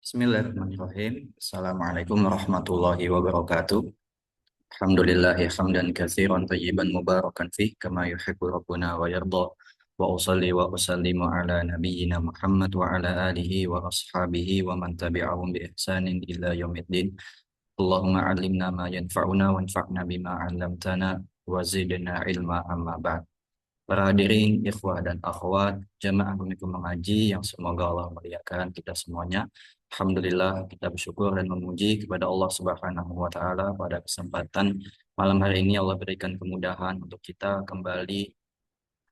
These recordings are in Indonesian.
Bismillahirrahmanirrahim. Assalamualaikum warahmatullahi wabarakatuh. Alhamdulillahi hamdan katsiran tayyiban mubarakan fih kama yuhibbu rabbuna wa yarda. Wa usalli wa usallimu ala nabiyyina Muhammad wa ala alihi wa ashabihi wa man tabi'ahum bi ihsanin ila yaumiddin. Allahumma 'allimna ma yanfa'una wanfa'na bima 'allamtana wa zidna ilma amma ba'd. Para hadirin, ikhwah dan akhwat, jamaah pemikul mengaji yang semoga Allah muliakan kita semuanya. Alhamdulillah kita bersyukur dan memuji kepada Allah Subhanahu wa taala pada kesempatan malam hari ini Allah berikan kemudahan untuk kita kembali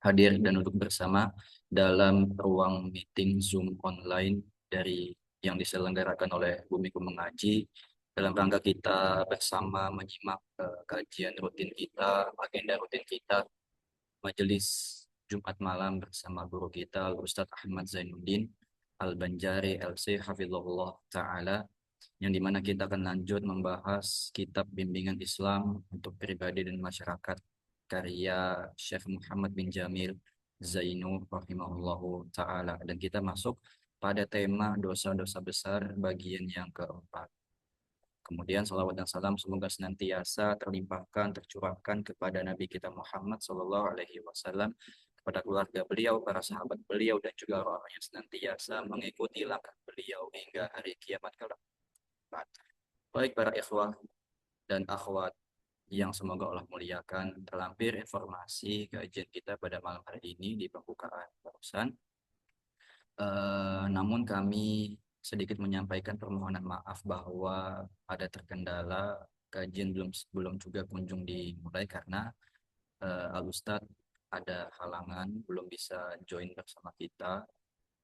hadir dan duduk bersama dalam ruang meeting Zoom online dari yang diselenggarakan oleh Bumiku Mengaji dalam rangka kita bersama menyimak kajian rutin kita, agenda rutin kita majelis Jumat malam bersama guru kita Ustadz Ahmad Zainuddin Al-Banjari LC Hafizullah Ta'ala yang dimana kita akan lanjut membahas kitab bimbingan Islam untuk pribadi dan masyarakat karya Syekh Muhammad bin Jamil Zainu rahimahullahu Ta'ala dan kita masuk pada tema dosa-dosa besar bagian yang keempat. Kemudian salawat dan salam semoga senantiasa terlimpahkan, tercurahkan kepada Nabi kita Muhammad Sallallahu Alaihi Wasallam, kepada keluarga beliau, para sahabat beliau, dan juga orang-orang yang senantiasa mengikuti langkah beliau hingga hari kiamat kelak. Baik para ikhwah dan akhwat yang semoga Allah muliakan, terlampir informasi kajian kita pada malam hari ini di pembukaan barusan. Namun kami sedikit menyampaikan permohonan maaf bahwa ada terkendala kajian belum juga kunjung dimulai karena Al Ustadz ada halangan belum bisa join bersama kita.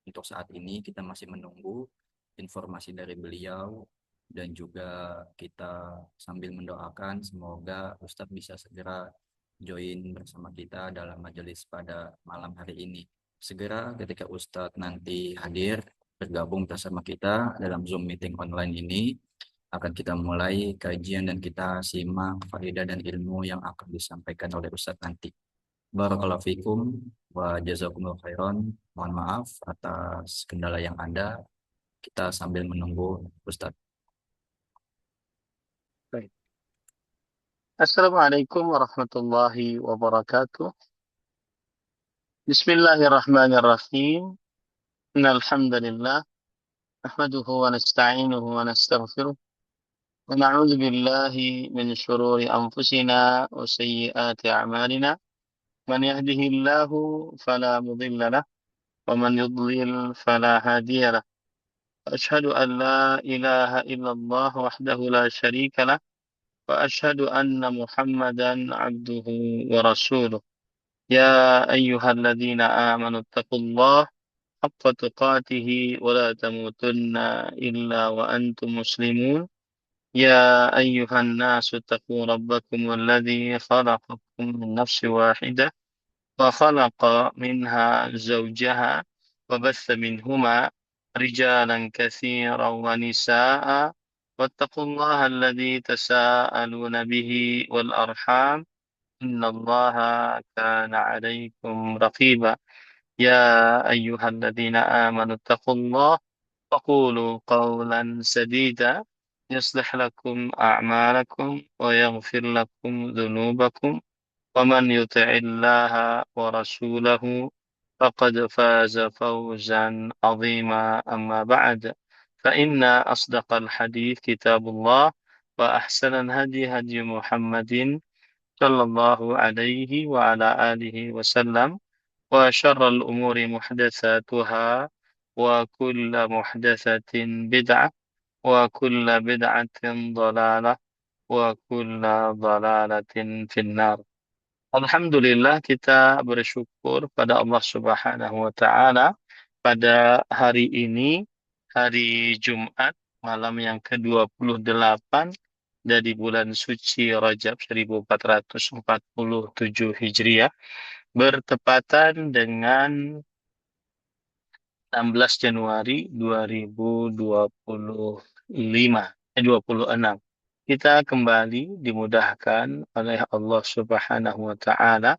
Untuk saat ini kita masih menunggu informasi dari beliau dan juga kita sambil mendoakan semoga Ustadz bisa segera join bersama kita dalam majelis pada malam hari ini. Segera ketika Ustadz nanti hadir bergabung bersama kita dalam Zoom meeting online ini akan kita mulai kajian dan kita simak faedah dan ilmu yang akan disampaikan oleh Ustadz nanti. Barakallahu fikum wa jazakumullah khairan. Mohon maaf atas kendala yang ada. Kita sambil menunggu Ustadz. Baik. Assalamualaikum warahmatullahi wabarakatuh. Bismillahirrahmanirrahim. Innal hamdalillah nahmaduhu wa nasta'inuhu wa nastaghfiruh wa na'udzu billahi min shururi anfusina wa sayyiati a'malina. Man yahdihillahu fala mudilla lahu wa man yudlil fala hadiya lahu. Ashhadu an la ilaha illallah wahdahu la syarika lah wa ashhadu anna Muhammadan 'abduhu wa rasuluh. يا أيها الذين آمنوا اتقوا الله حق تقاته ولا تموتن إلا وأنتم مسلمون. يا أيها الناس اتقوا ربكم الذي خلقكم من نفس واحدة وخلق منها زوجها وبث منهما رجالا كثيرا ونساء واتقوا الله الذي تساءلون به والأرحام إن الله كان عليكم رقيبا. يا أيها الذين آمنوا اتقوا الله وقولوا قولا سديدا يصلح لكم أعمالكم ويغفر لكم ذنوبكم ومن يطع الله ورسوله فقد فاز فوزا عظيما. أما بعد فإن أصدق الحديث كتاب الله وأحسن الهدي هدي محمد صلى الله عليه وعلى آله وسلم وشر الأمور محدثاتها وكل محدثة بدعة وكل بدعة ضلالة وكل ضلالة في النار. Alhamdulillah kita bersyukur pada Allah Subhanahu wa taala pada hari ini, hari Jumat, malam yang ke-28 dari bulan suci Rajab 1447 Hijriah, bertepatan dengan 16 Januari 2026. Kita kembali dimudahkan oleh Allah Subhanahu wa taala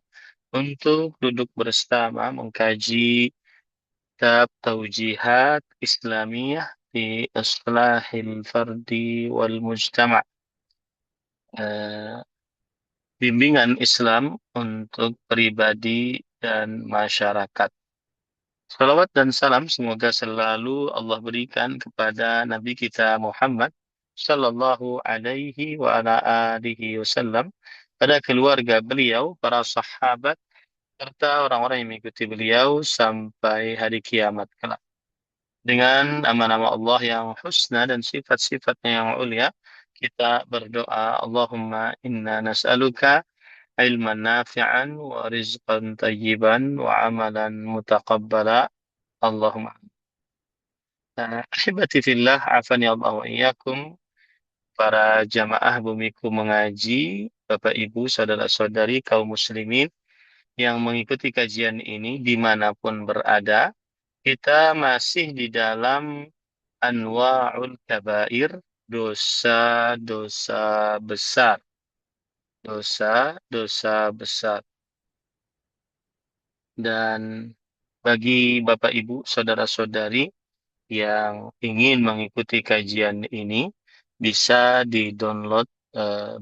untuk duduk bersama mengkaji kitab Taujihat Islamiyah في إصلاح الفرد والمجتمع. Eh, Bimbingan Islam untuk pribadi dan masyarakat. Salawat dan salam semoga selalu Allah berikan kepada Nabi kita Muhammad Sallallahu Alaihi wa ala alihi wasallam, pada keluarga beliau, para sahabat, serta orang-orang yang mengikuti beliau sampai hari kiamat kelak. Dengan nama-nama Allah yang husna dan sifat-sifatnya yang ulia, kita berdoa, Allahumma inna nas'aluka ilman nafi'an wa rizqan tayyiban wa amalan mutaqabbala. Allahumma. Ahibati fillah, afani Allah wa iyyakum, para jamaah Bumiku Mengaji, Bapak Ibu, saudara-saudari kaum muslimin yang mengikuti kajian ini dimanapun berada, kita masih di dalam Anwa'ul Kabair, dosa-dosa besar. Dosa-dosa besar. Dan bagi Bapak Ibu, saudara-saudari yang ingin mengikuti kajian ini, bisa di-download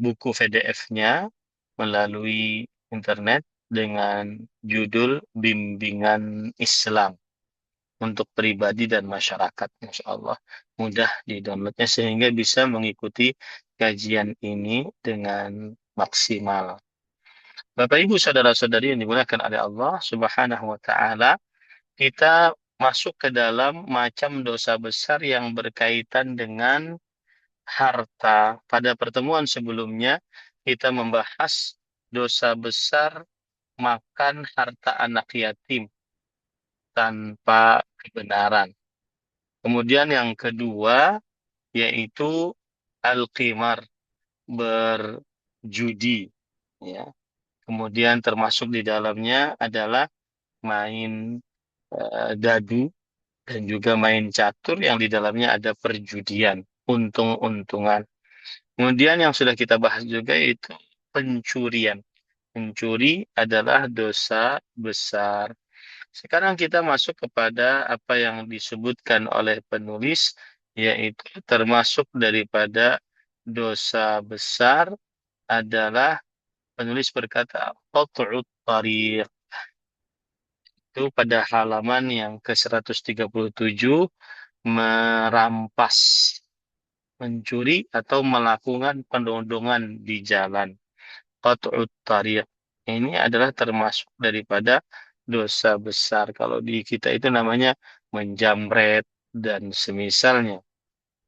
buku PDF-nya melalui internet dengan judul Bimbingan Islam untuk pribadi dan masyarakat. Masya Allah, mudah di-downloadnya sehingga bisa mengikuti kajian ini dengan maksimal. Bapak Ibu saudara-saudari yang dimuliakan oleh Allah Subhanahu wa taala, kita masuk ke dalam macam dosa besar yang berkaitan dengan harta. Pada pertemuan sebelumnya kita membahas dosa besar makan harta anak yatim tanpa kebenaran. Kemudian yang kedua yaitu al-qimar, berjudi, ya. Kemudian termasuk di dalamnya adalah main dadu dan juga main catur yang di dalamnya ada perjudian, untung-untungan. Kemudian yang sudah kita bahas juga itu pencurian. Mencuri adalah dosa besar. Sekarang kita masuk kepada apa yang disebutkan oleh penulis, yaitu termasuk daripada dosa besar adalah, penulis berkata, qat'ut tariq. Itu pada halaman yang ke-137, merampas, mencuri atau melakukan penodongan di jalan. Qat'ut tariq. Ini adalah termasuk daripada dosa besar. Kalau di kita itu namanya menjamret dan semisalnya.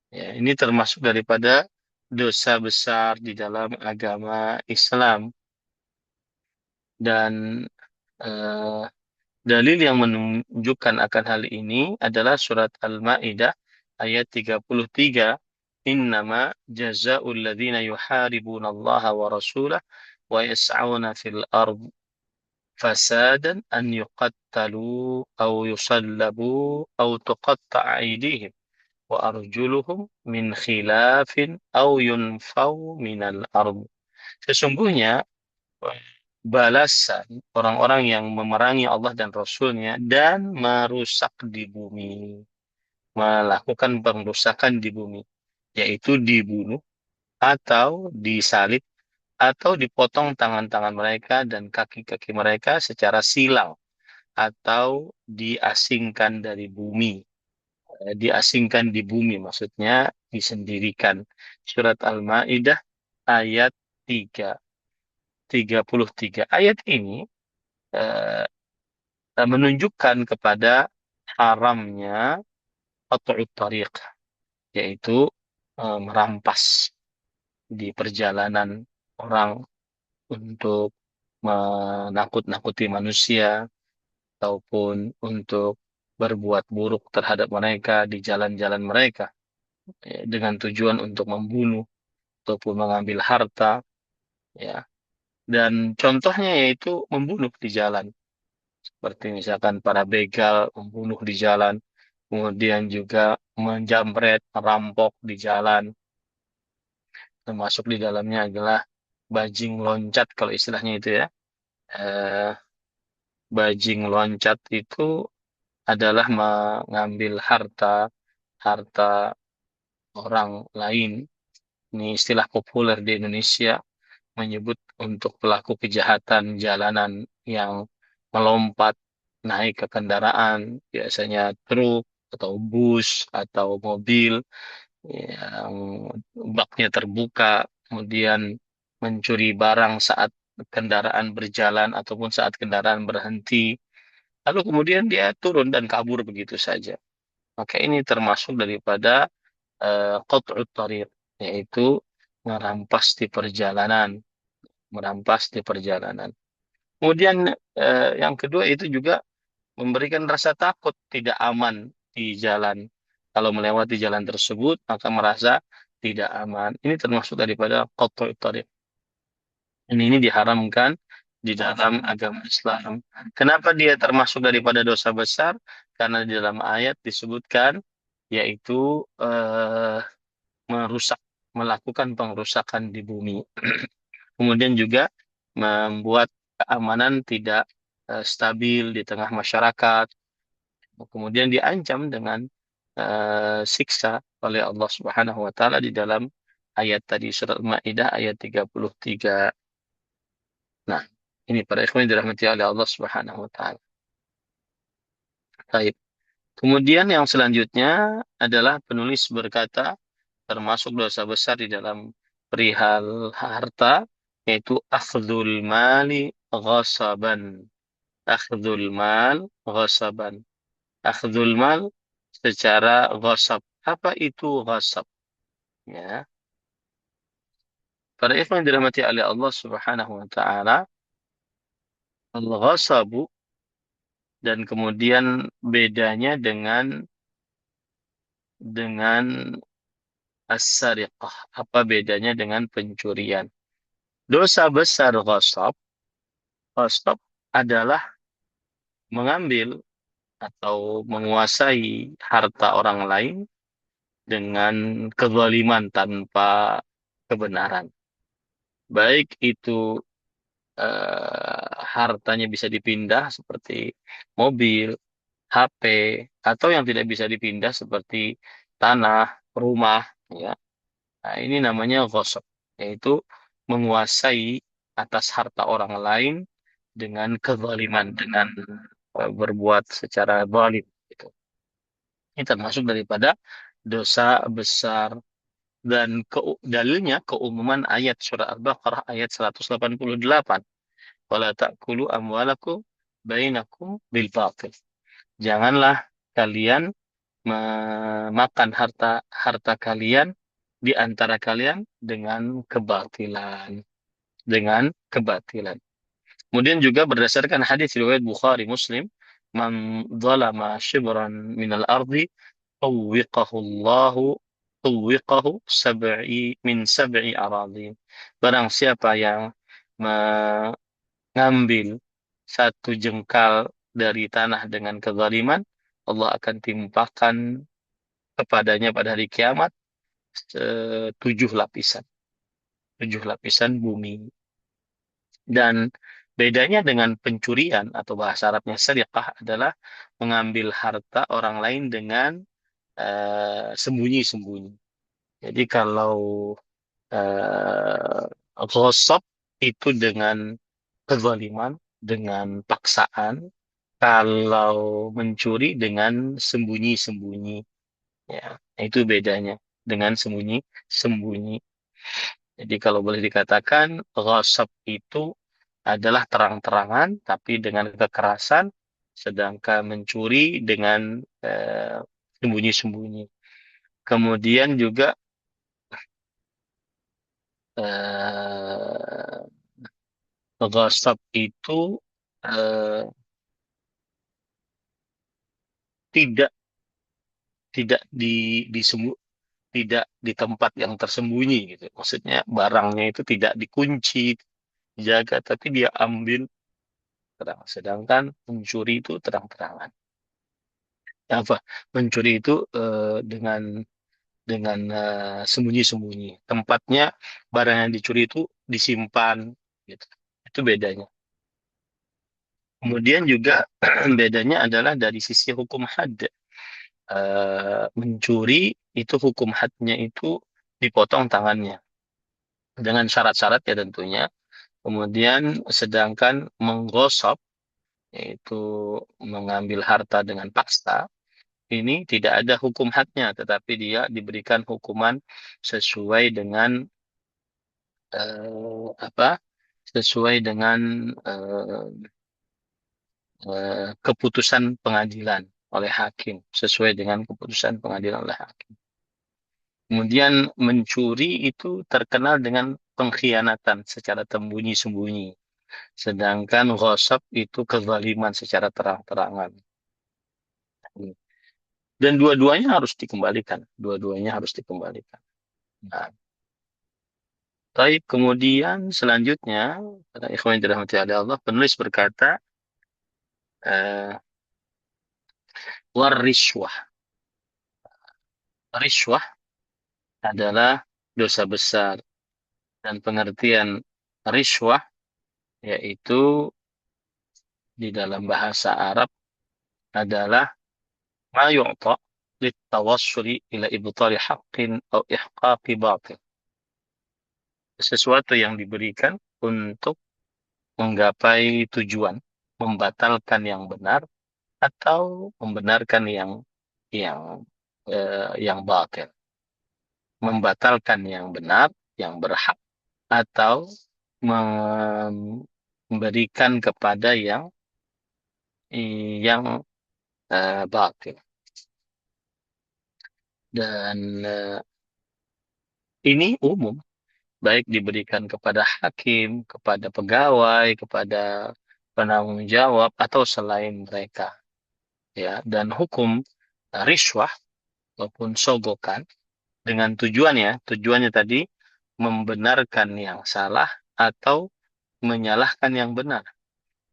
Ya, ini termasuk daripada dosa besar di dalam agama Islam. Dan eh, dalil yang menunjukkan akan hal ini adalah surat Al-Maidah ayat 33. Innama jazaa'ul ladzina yuharibuna Allah wa rasulah wa yas'auna fil ard fasadan an yuqattalu aw yusallabu aw tuqatta'a aydihim wa arjuluhum min khilafin aw yunfaw minal ard. Sesungguhnya balasan orang-orang yang memerangi Allah dan Rasul-Nya dan merusak di bumi, melakukan perusakan di bumi, yaitu dibunuh atau disalib atau dipotong tangan-tangan mereka dan kaki-kaki mereka secara silang atau diasingkan dari bumi. Diasingkan di bumi maksudnya disendirikan. Surat Al-Maidah ayat 33. Ayat ini eh, menunjukkan kepada haramnya qat'ut tariq, yaitu merampas di perjalanan orang untuk menakut-nakuti manusia ataupun untuk berbuat buruk terhadap mereka di jalan-jalan mereka, dengan tujuan untuk membunuh ataupun mengambil harta, ya. Dan contohnya yaitu membunuh di jalan. Seperti misalkan para begal membunuh di jalan, kemudian juga menjamret, merampok di jalan, termasuk di dalamnya adalah bajing loncat kalau istilahnya itu, ya. Eh, Bajing loncat itu adalah mengambil harta harta orang lain. Ini istilah populer di Indonesia menyebut untuk pelaku kejahatan jalanan yang melompat naik ke kendaraan, biasanya truk atau bus atau mobil yang baknya terbuka, kemudian mencuri barang saat kendaraan berjalan ataupun saat kendaraan berhenti, lalu kemudian dia turun dan kabur begitu saja. Maka ini termasuk daripada qat'ut thariq, yaitu merampas di perjalanan, merampas di perjalanan. Kemudian yang kedua itu juga memberikan rasa takut tidak aman di jalan. Kalau melewati jalan tersebut, maka merasa tidak aman. Ini termasuk daripada qat'ut thariq. Ini diharamkan di dalam agama Islam. Kenapa dia termasuk daripada dosa besar? Karena di dalam ayat disebutkan yaitu merusak, melakukan pengrusakan di bumi. Kemudian juga membuat keamanan tidak stabil di tengah masyarakat. Kemudian diancam dengan siksa oleh Allah Subhanahu wa taala di dalam ayat tadi surat Al-Maidah ayat 33. Nah, ini para ikhwan yang dirahmati oleh Allah Subhanahu wa taala. Baik. Kemudian yang selanjutnya adalah penulis berkata termasuk dosa besar di dalam perihal harta yaitu akhdhul mali ghasaban. Akhdhul mal ghasaban. Akhdhul mal secara ghasab. Apa itu ghasab? Ya. Para ikhwan yang dirahmati oleh Allah Subhanahu wa taala, al-ghasabu dan kemudian bedanya dengan as-sariqah. Apa bedanya dengan pencurian? Dosa besar ghasab, ghasab adalah mengambil atau menguasai harta orang lain dengan kezaliman tanpa kebenaran. Baik itu hartanya bisa dipindah seperti mobil, HP, atau yang tidak bisa dipindah seperti tanah, rumah, ya. Nah, ini namanya ghasab, yaitu menguasai atas harta orang lain dengan kezaliman, dengan berbuat secara zalim. Gitu. Ini termasuk daripada dosa besar dan dalilnya keumuman ayat surah Al-Baqarah ayat 188. Wala ta'kulu amwalakum bainakum bil batil. Janganlah kalian memakan harta harta kalian di antara kalian dengan kebatilan, dengan kebatilan. Kemudian juga berdasarkan hadis riwayat Bukhari Muslim, man zalama shibran minal ardi tawwiqahu Allahu tawwiqahu sab'i aradin. Barang siapa yang mengambil satu jengkal dari tanah dengan kezaliman, Allah akan timpakan kepadanya pada hari kiamat tujuh lapisan, tujuh lapisan bumi. Dan bedanya dengan pencurian atau bahasa Arabnya sedekah adalah mengambil harta orang lain dengan sembunyi-sembunyi. Jadi kalau ghasab itu dengan kezaliman, dengan paksaan. Kalau mencuri dengan sembunyi-sembunyi, ya, itu bedanya dengan sembunyi-sembunyi. Jadi kalau boleh dikatakan, ghasab itu adalah terang-terangan, tapi dengan kekerasan, sedangkan mencuri dengan sembunyi-sembunyi. Kemudian juga eh, ghasab itu eh, tidak tidak tidak di tempat yang tersembunyi gitu. Maksudnya barangnya itu tidak dikunci, dijaga, tapi dia ambil terang. Sedangkan mencuri itu terang-terangan. Apa? Mencuri itu dengan sembunyi-sembunyi. Tempatnya barang yang dicuri itu disimpan gitu. Itu bedanya. Kemudian juga bedanya adalah dari sisi hukum had. mencuri itu hukum hadnya itu dipotong tangannya dengan syarat-syarat ya tentunya. Kemudian sedangkan menggosok yaitu mengambil harta dengan paksa ini tidak ada hukum hadnya, tetapi dia diberikan hukuman sesuai dengan apa? Sesuai dengan keputusan pengadilan oleh hakim, sesuai dengan keputusan pengadilan oleh hakim. Kemudian mencuri itu terkenal dengan pengkhianatan secara sembunyi-sembunyi, sedangkan ghosab itu kezaliman secara terang-terangan. Dan dua-duanya harus dikembalikan, dua-duanya harus dikembalikan. Nah, baik, kemudian selanjutnya, para ikhwan yang dirahmati oleh Allah, penulis berkata, eh, wariswah. Riswah adalah dosa besar. Dan pengertian riswah, yaitu di dalam bahasa Arab adalah ma yu'ta litawassuli ila ibtali haqqin atau ihqaqi batil. Sesuatu yang diberikan untuk menggapai tujuan, membatalkan yang benar atau membenarkan yang yang batil, membatalkan yang benar, yang berhak atau memberikan kepada yang batil. Dan ini umum, baik diberikan kepada hakim, kepada pegawai, kepada penanggung jawab atau selain mereka. Ya, dan hukum riswah maupun sogokan dengan tujuannya tadi membenarkan yang salah atau menyalahkan yang benar,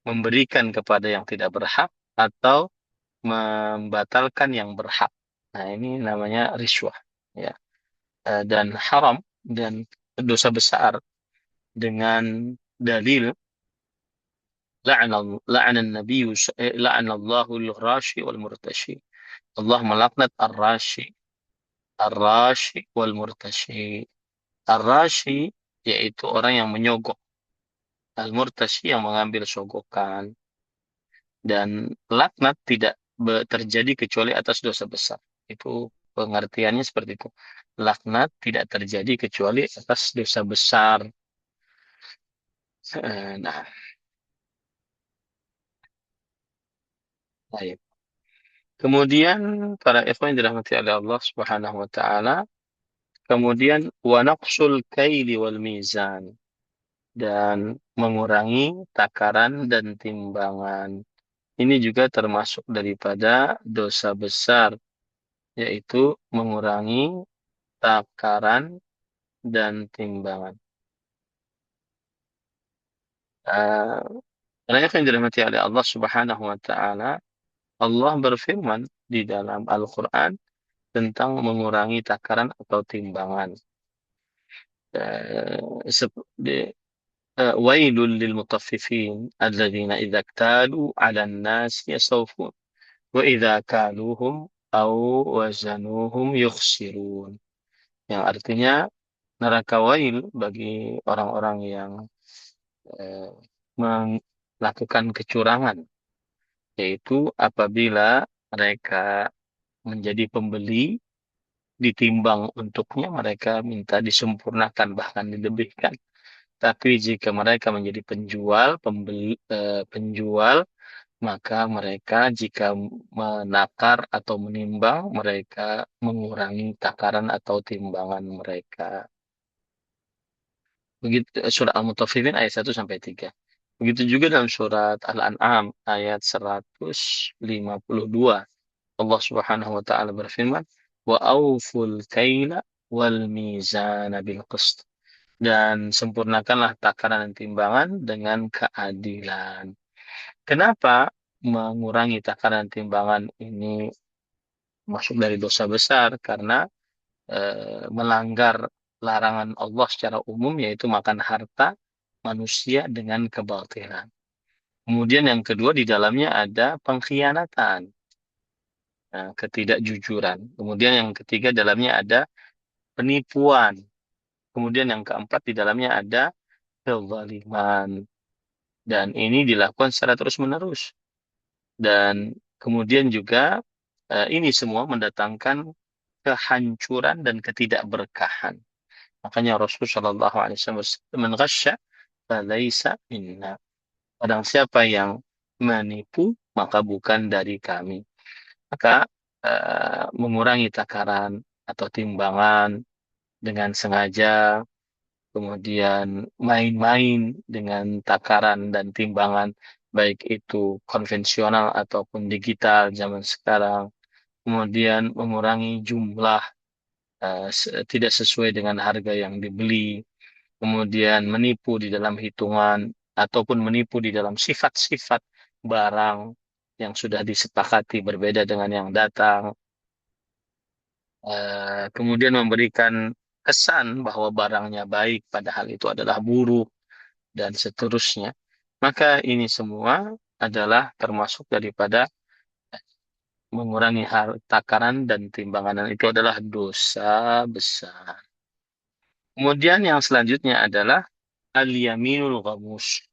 memberikan kepada yang tidak berhak atau membatalkan yang berhak. Nah, ini namanya riswah, ya. Dan haram dan dosa besar dengan dalil la'ana Nabi la'ana Allahul rashi wal murtashi. Allah melaknat ar-rashi wal murtashi. Ar-rashi yaitu orang yang menyogok, al-murtashi yang mengambil sogokan. Dan laknat tidak terjadi kecuali atas dosa besar. Itu pengertiannya seperti itu. Laknat tidak terjadi kecuali atas dosa besar. Nah, baik. Kemudian para ikhwan yang dirahmati oleh Allah Subhanahu wa taala, kemudian wa naqsul kaili wal mizan dan mengurangi takaran dan timbangan. Ini juga termasuk daripada dosa besar, yaitu mengurangi takaran dan timbangan. Karena yang dirahmati oleh Allah Subhanahu wa taala, Allah berfirman di dalam Al-Qur'an tentang mengurangi takaran atau timbangan. Wailul lil mutaffifin alladzina idza iktalu 'alan nasi yastawfun wa idza kaluhum aw wazanuhum yukhsirun. Yang artinya neraka wail bagi orang-orang yang eh, melakukan kecurangan, yaitu apabila mereka menjadi pembeli, ditimbang untuknya, mereka minta disempurnakan, bahkan dilebihkan. Tapi jika mereka menjadi penjual, maka mereka jika menakar atau menimbang, mereka mengurangi takaran atau timbangan mereka. Begitu surat Al-Mutaffifin ayat 1 sampai 3. Begitu juga dalam surat Al-An'am ayat 152. Allah Subhanahu wa taala berfirman, "Wa auful kaila wal mizana bil qist." Dan sempurnakanlah takaran dan timbangan dengan keadilan. Kenapa mengurangi takaran dan timbangan ini masuk dari dosa besar? Karena melanggar larangan Allah secara umum, yaitu makan harta manusia dengan kebatilan. Kemudian yang kedua, di dalamnya ada pengkhianatan. ketidakjujuran. Kemudian yang ketiga dalamnya ada penipuan. Kemudian yang keempat di dalamnya ada kezaliman. Dan ini dilakukan secara terus-menerus. Dan kemudian juga ini semua mendatangkan kehancuran dan ketidakberkahan. Makanya Rasulullah SAW bersabda, "Man ghasya falaysa minna." Barang siapa yang menipu, maka bukan dari kami. Maka mengurangi takaran atau timbangan dengan sengaja, kemudian main-main dengan takaran dan timbangan, baik itu konvensional ataupun digital zaman sekarang, kemudian mengurangi jumlah tidak sesuai dengan harga yang dibeli, kemudian menipu di dalam hitungan ataupun menipu di dalam sifat-sifat barang yang sudah disepakati berbeda dengan yang datang, kemudian memberikan kesan bahwa barangnya baik padahal itu adalah buruk dan seterusnya. Maka ini semua adalah termasuk daripada mengurangi takaran dan timbangan, dan itu adalah dosa besar. Kemudian yang selanjutnya adalah al-yaminul ghamus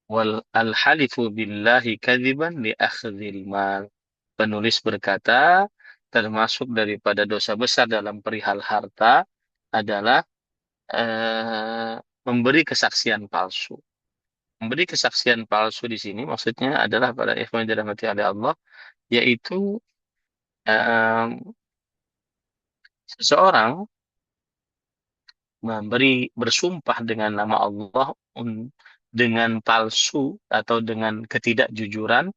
wal al-halifu billahi kadziban li akhdhil mal. Penulis berkata, termasuk daripada dosa besar dalam perihal harta adalah eh, memberi kesaksian palsu. Memberi kesaksian palsu di sini maksudnya adalah pada ikhwan yang dirahmati oleh Allah, yaitu eh, seseorang bersumpah dengan nama Allah dengan palsu atau dengan ketidakjujuran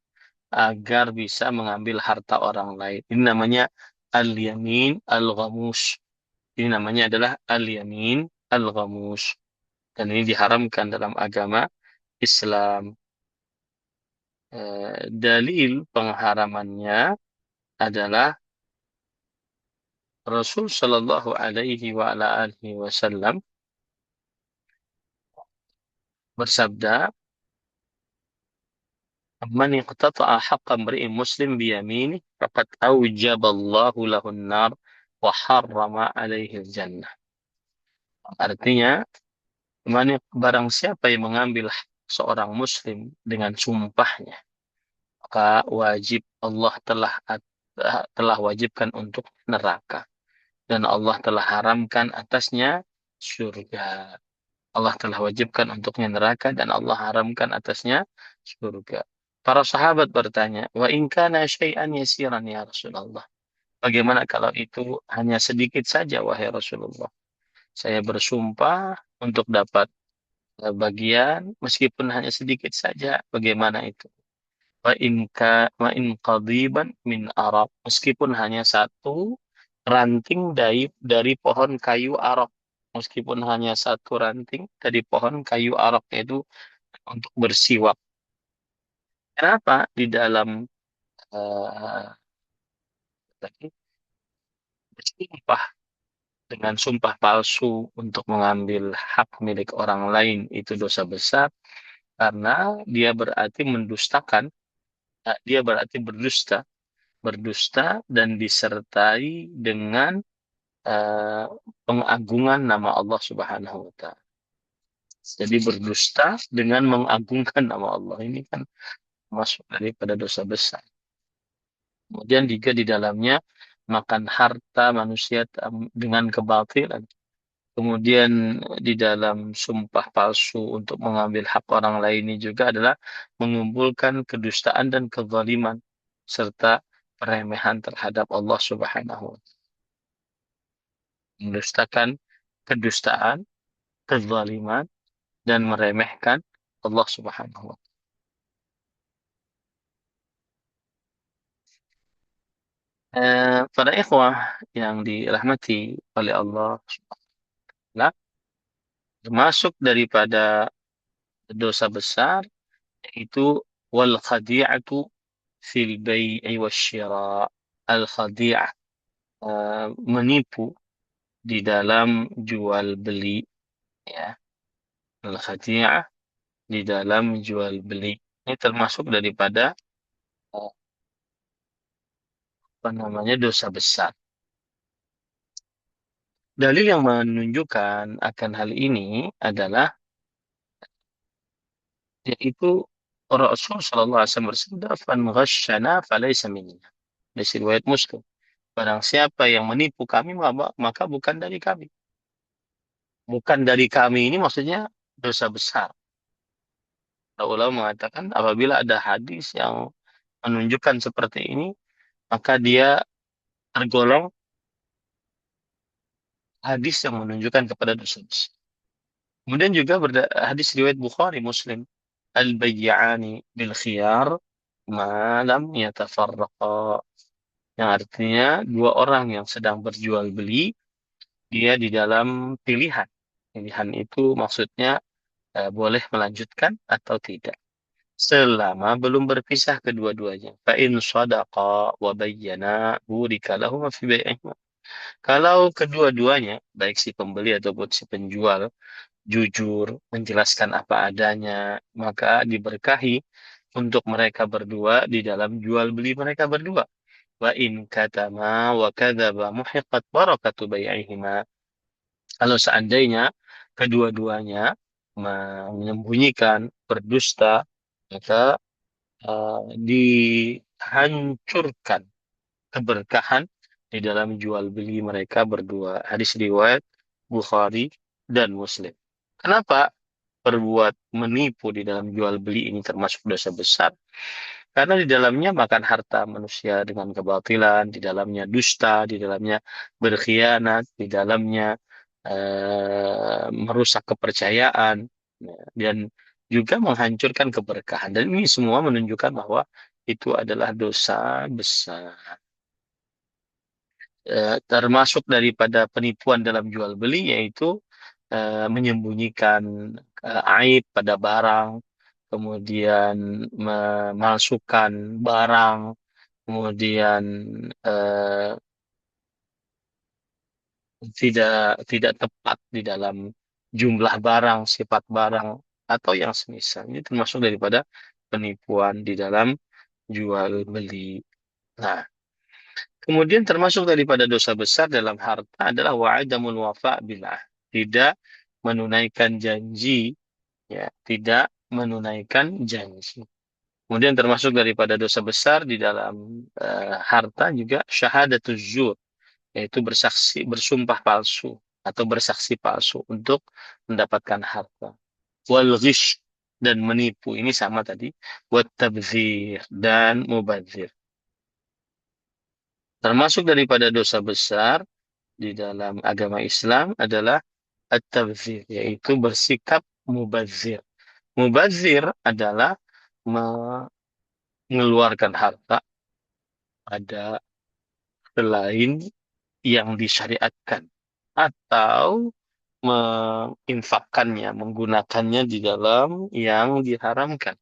agar bisa mengambil harta orang lain. Ini namanya al-yamin al-ghamus. Ini namanya adalah al-yamin al-ghamus. Dan ini diharamkan dalam agama Islam. Dalil pengharamannya adalah Rasul Shallallahu Alaihi wa ala alihi Wasallam bersabda, "Man iqtata'a haqqa imri'in muslim biyamini, faqad aujaballahu lahun nar wa harrama alaihi jannah." Artinya, barang siapa yang mengambil hak seorang muslim dengan sumpahnya, maka wajib Allah telah wajibkan untuk neraka, dan Allah telah haramkan atasnya surga. Allah telah wajibkan untuknya neraka dan Allah haramkan atasnya surga. Para sahabat bertanya, "Wa in kana syai'an yasiran ya Rasulullah." Bagaimana kalau itu hanya sedikit saja wahai Rasulullah? Saya bersumpah untuk dapat bagian meskipun hanya sedikit saja. Bagaimana itu? Wa in qadiban min arab, meskipun hanya satu ranting dari pohon kayu arok, meskipun hanya satu ranting dari pohon kayu arok, yaitu untuk bersiwak. Kenapa di dalam uh, bersumpah dengan sumpah palsu untuk mengambil hak milik orang lain itu dosa besar? Karena dia berarti mendustakan, dia berarti berdusta dan disertai dengan eh, pengagungan nama Allah Subhanahu wa taala. Jadi berdusta dengan mengagungkan nama Allah ini kan masuk daripada dosa besar. Kemudian juga di dalamnya makan harta manusia dengan kebatilan. Kemudian di dalam sumpah palsu untuk mengambil hak orang lain ini juga adalah mengumpulkan kedustaan dan kezaliman serta peremehan terhadap Allah Subhanahu wa taala. Mendustakan kedustaan, kezaliman, dan meremehkan Allah Subhanahu wa taala. Para ikhwah yang dirahmati oleh Allah Subhanahu wa taala, termasuk daripada dosa besar yaitu wal khadi'atu fil bai'i wasyira. Al khadi'ah, menipu di dalam jual beli, ya. Al khadi'ah di dalam jual beli ini termasuk daripada apa namanya dosa besar. Dalil yang menunjukkan akan hal ini adalah yaitu Rasul Shallallahu Alaihi Wasallam bersabda, "Fan ghasyana falaysa minna." Dari riwayat Muslim. Barang siapa yang menipu kami, maka bukan dari kami. Bukan dari kami ini maksudnya dosa besar. Ulama mengatakan apabila ada hadis yang menunjukkan seperti ini, maka dia tergolong hadis yang menunjukkan kepada dosa besar. Kemudian juga hadis riwayat Bukhari Muslim, al-bayyani bil khiyar ma lam yatafarraqa. Yang artinya dua orang yang sedang berjual beli, dia di dalam pilihan. Pilihan itu maksudnya boleh melanjutkan atau tidak. Selama belum berpisah kedua-duanya. Fa in sadaqa wa bayyana burika lahum fi bai'ihima. Kalau kedua-duanya, baik si pembeli ataupun si penjual, jujur, menjelaskan apa adanya, maka diberkahi untuk mereka berdua di dalam jual beli mereka berdua. Wa in katama wa kadzaba muhiqat barakatu bai'ihima. Kalau seandainya kedua-duanya menyembunyikan, berdusta, maka dihancurkan keberkahan di dalam jual beli mereka berdua. Hadis riwayat Bukhari dan Muslim. Kenapa berbuat menipu di dalam jual beli ini termasuk dosa besar? Karena di dalamnya makan harta manusia dengan kebatilan, di dalamnya dusta, di dalamnya berkhianat, di dalamnya merusak kepercayaan, dan juga menghancurkan keberkahan. Dan ini semua menunjukkan bahwa itu adalah dosa besar. Termasuk daripada penipuan dalam jual beli yaitu menyembunyikan aib pada barang, kemudian memalsukan barang, kemudian eh, tidak tepat di dalam jumlah barang, sifat barang atau yang semisal. Ini termasuk daripada penipuan di dalam jual beli. Nah, kemudian termasuk daripada dosa besar dalam harta adalah wa'adamul wafa billah. Tidak menunaikan janji, ya, tidak menunaikan janji. Kemudian termasuk daripada dosa besar di dalam harta juga syahadatuz zur, yaitu bersaksi, bersumpah palsu atau bersaksi palsu untuk mendapatkan harta. Wal ghish, dan menipu, ini sama tadi. Wat tabdzir, dan mubadzir. Termasuk daripada dosa besar di dalam agama Islam adalah at-tabdzir, yaitu bersikap mubazir. Mubazir adalah mengeluarkan harta pada selain yang disyariatkan atau menginfakkannya, menggunakannya di dalam yang diharamkan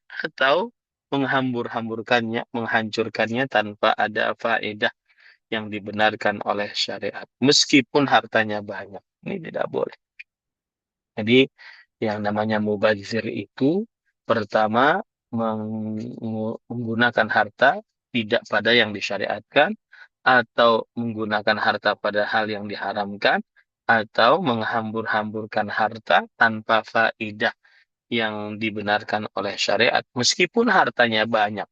atau menghambur-hamburkannya, menghancurkannya tanpa ada faedah yang dibenarkan oleh syariat. Meskipun hartanya banyak. Ini tidak boleh. Jadi yang namanya mubazir itu pertama menggunakan harta tidak pada yang disyariatkan atau menggunakan harta pada hal yang diharamkan atau menghambur-hamburkan harta tanpa faedah yang dibenarkan oleh syariat meskipun hartanya banyak.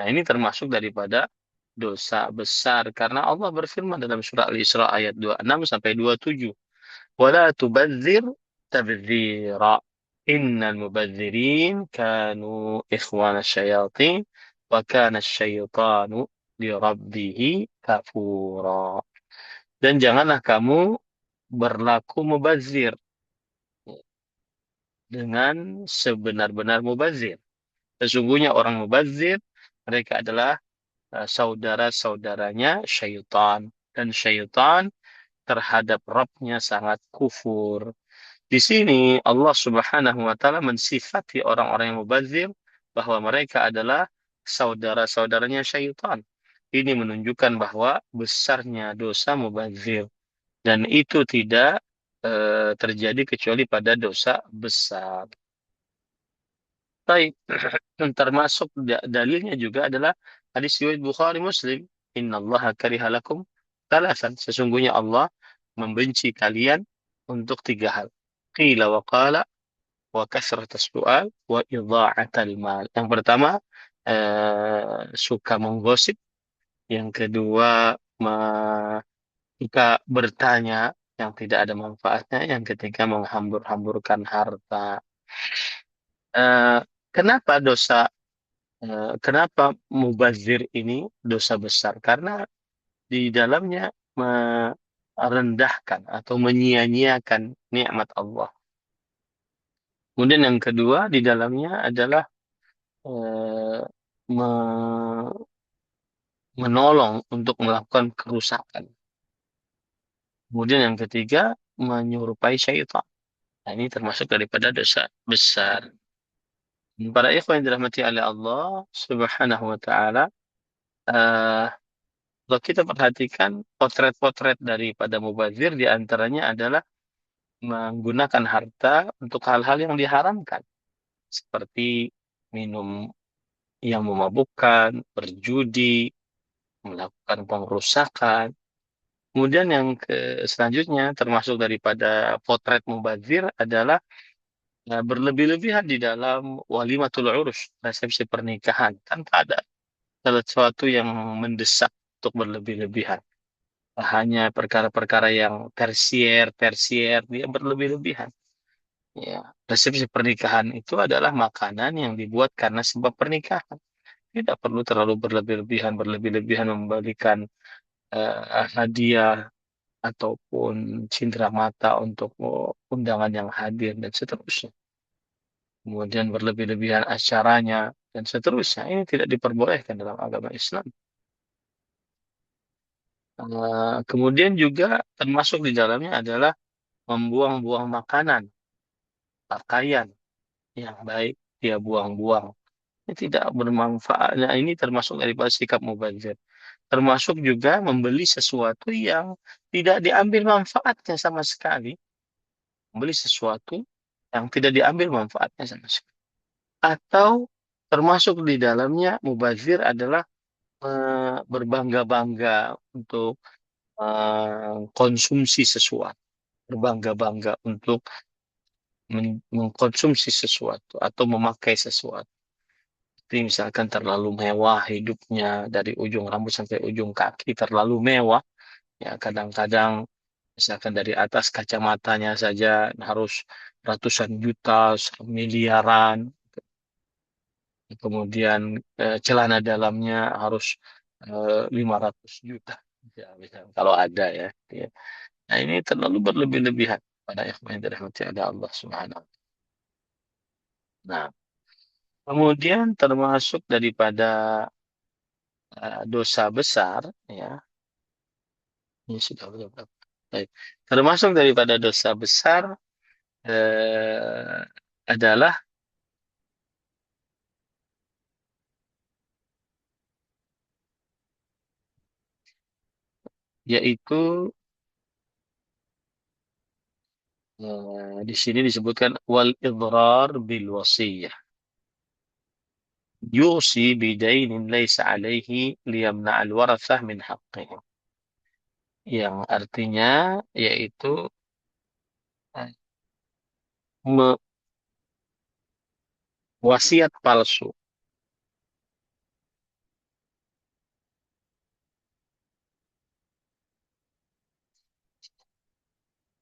Nah, ini termasuk daripada dosa besar karena Allah berfirman dalam surah Al-Isra ayat 26 sampai 27. Wala tubadzir tabdzira. Innal mubadzirin kanu ikhwana syayatin wa kana syaitanu li rabbih kafura. Dan janganlah kamu berlaku mubazir dengan sebenar-benar mubazir. Sesungguhnya orang mubazir mereka adalah saudara-saudaranya syaitan. Dan syaitan terhadap Rabb-nya sangat kufur. Di sini Allah Subhanahu wa taala mensifati orang-orang yang mubazir bahwa mereka adalah saudara-saudaranya syaitan. Ini menunjukkan bahwa besarnya dosa mubazir dan itu tidak terjadi kecuali pada dosa besar. Baik, termasuk dalilnya juga adalah hadis riwayat Bukhari Muslim. innallaha kariha lakum thalathan. Sesungguhnya Allah membenci kalian untuk tiga hal. Qila wa qala wa kasratas su'al wa idha'atal mal. Yang pertama, suka menggosip. Yang kedua, suka bertanya yang tidak ada manfaatnya. Yang ketiga, menghambur-hamburkan harta. Eh, kenapa kenapa mubazir ini dosa besar? Karena di dalamnya merendahkan atau menyia-nyiakan nikmat Allah. Kemudian yang kedua di dalamnya adalah eh, me- menolong untuk melakukan kerusakan. Kemudian yang ketiga menyerupai syaitan. Nah, ini termasuk daripada dosa besar. Para ikhwan yang dirahmati oleh Allah Subhanahu wa taala, eh, kalau kita perhatikan potret-potret daripada mubazir di antaranya adalah menggunakan harta untuk hal-hal yang diharamkan, seperti minum yang memabukkan, berjudi, melakukan pengerusakan. Kemudian yang selanjutnya termasuk daripada potret mubazir adalah berlebih-lebihan di dalam walimatul urus, resepsi pernikahan, tanpa ada sesuatu yang mendesak untuk berlebih-lebihan. Hanya perkara-perkara yang tersier, tersier, dia berlebih-lebihan. Ya, resepsi pernikahan itu adalah makanan yang dibuat karena sebab pernikahan. Tidak perlu terlalu berlebih-lebihan, berlebih-lebihan memberikan hadiah ataupun cindera mata untuk undangan yang hadir dan seterusnya. Kemudian berlebih-lebihan acaranya dan seterusnya. Ini tidak diperbolehkan dalam agama Islam. Kemudian juga termasuk di dalamnya adalah membuang-buang makanan, pakaian yang baik dia buang-buang. Ini tidak bermanfaat. Nah, ini termasuk daripada sikap mubazir. Termasuk juga membeli sesuatu yang tidak diambil manfaatnya sama sekali. Membeli sesuatu yang tidak diambil manfaatnya sama sekali. Atau termasuk di dalamnya mubazir adalah berbangga-bangga untuk konsumsi sesuatu. Berbangga-bangga untuk mengkonsumsi sesuatu atau memakai sesuatu. Jadi misalkan terlalu mewah hidupnya dari ujung rambut sampai ujung kaki terlalu mewah. Ya kadang-kadang misalkan dari atas kacamatanya saja harus ratusan juta, miliaran. Kemudian celana dalamnya harus 500 juta. Ya, misalkan, kalau ada ya. Ya. Nah ini terlalu berlebih-lebihan pada ikhwan yang dirahmati oleh Allah Subhanahu. Nah, kemudian termasuk daripada dosa besar, ya, ini sudah berapa? Baik. Termasuk daripada dosa besar adalah yaitu di sini disebutkan wal idrar bil wasiyah. Yusi bidainin laisa alaihi liyamna'al warathah min haqqihim. Yang artinya yaitu eh, me- wasiat palsu.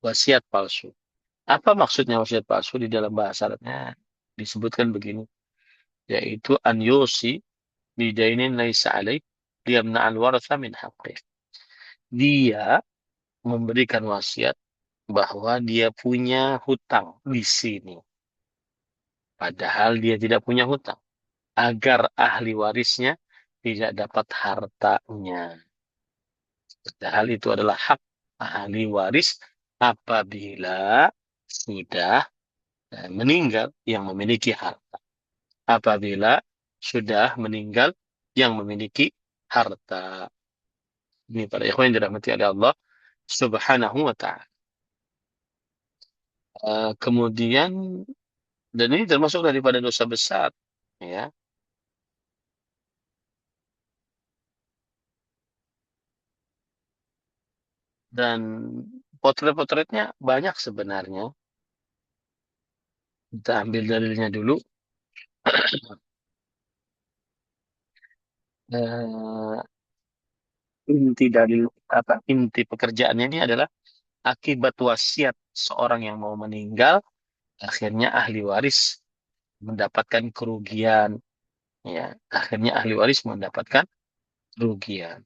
Wasiat palsu. Apa maksudnya wasiat palsu di dalam bahasa Arabnya? Disebutkan begini, yaitu an yusi bidainin laisa alaih liyamna'al waratha min haqqih. Dia memberikan wasiat bahwa dia punya hutang di sini. Padahal dia tidak punya hutang. Agar ahli warisnya tidak dapat hartanya. Padahal itu adalah hak ahli waris apabila sudah meninggal yang memiliki harta. Apabila sudah meninggal yang memiliki harta. Ini para ikhwan yang dirahmati oleh Allah Subhanahu wa taala. Kemudian dan ini termasuk daripada dosa besar, ya. Dan potret-potretnya banyak sebenarnya. Kita ambil dalilnya dulu. Eh, inti pekerjaannya ini adalah akibat wasiat seorang yang mau meninggal, akhirnya ahli waris mendapatkan kerugian. Ya, akhirnya ahli waris mendapatkan kerugian.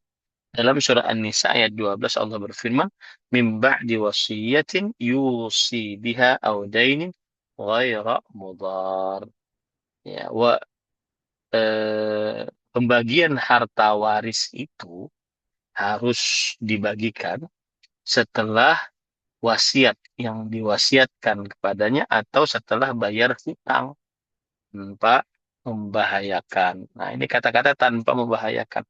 Dalam surah An-Nisa ayat 12 Allah berfirman, "Min ba'di wasiyatin yusi biha aw dainin ghaira mudhar." Ya, pembagian harta waris itu harus dibagikan setelah wasiat yang diwasiatkan kepadanya atau setelah bayar hutang tanpa membahayakan. Nah, ini kata-kata tanpa membahayakan,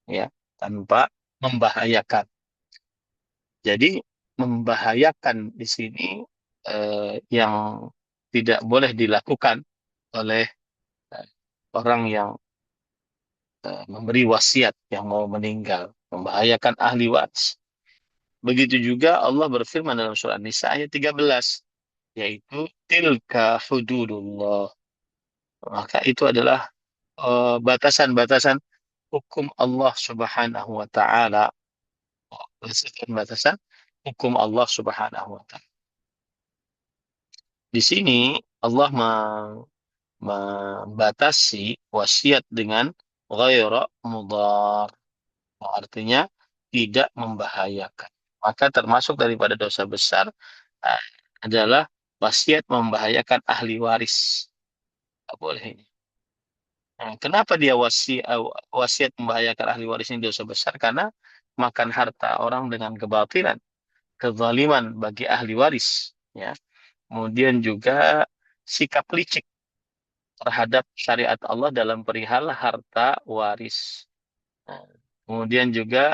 ya, tanpa membahayakan. Jadi membahayakan di sini yang tidak boleh dilakukan oleh eh, orang yang memberi wasiat yang mau meninggal, membahayakan ahli waris. Begitu juga Allah berfirman dalam surah An-Nisa ayat 13, yaitu tilka hududullah. Maka itu adalah batasan-batasan hukum Allah Subhanahu wa taala. Batasan-batasan hukum Allah Subhanahu wa taala. Di sini Allah membatasi wasiat dengan ghaira mudhar. Artinya tidak membahayakan. Maka termasuk daripada dosa besar eh, adalah wasiat membahayakan ahli waris. Tidak boleh ini. Nah, kenapa dia wasiat membahayakan ahli waris ini dosa besar? Karena makan harta orang dengan kebatilan, kezaliman bagi ahli waris. Ya. Kemudian juga sikap licik terhadap syariat Allah dalam perihal harta waris. Nah, kemudian juga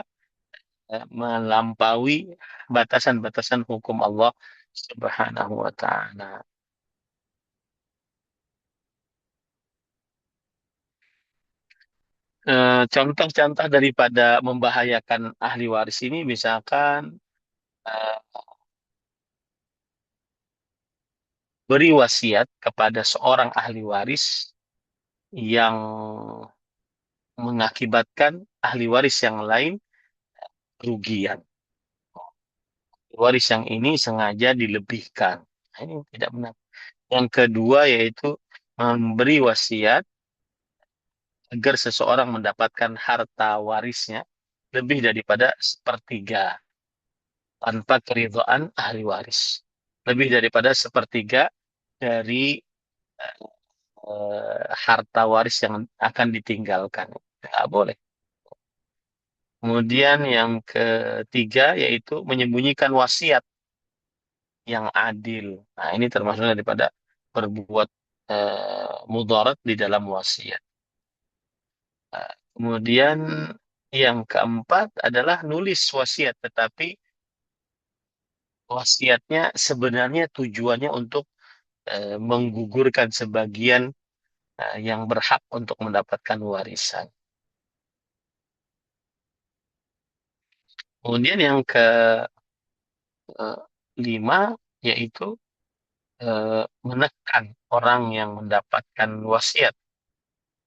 melampaui batasan-batasan hukum Allah Subhanahu wa taala. Contoh-contoh daripada membahayakan ahli waris ini misalkan eh, beri wasiat kepada seorang ahli waris yang mengakibatkan ahli waris yang lain kerugian. Waris yang ini sengaja dilebihkan. Nah, ini tidak benar. Yang kedua yaitu memberi wasiat agar seseorang mendapatkan harta warisnya lebih daripada sepertiga tanpa keridhaan ahli waris. Lebih daripada sepertiga dari harta waris yang akan ditinggalkan. Tidak boleh. Kemudian yang ketiga yaitu menyembunyikan wasiat yang adil. Nah, ini termasuk daripada berbuat mudarat di dalam wasiat. Kemudian yang keempat adalah nulis wasiat, tetapi wasiatnya sebenarnya tujuannya untuk menggugurkan sebagian yang berhak untuk mendapatkan warisan. Kemudian yang kelima yaitu menekan orang yang mendapatkan wasiat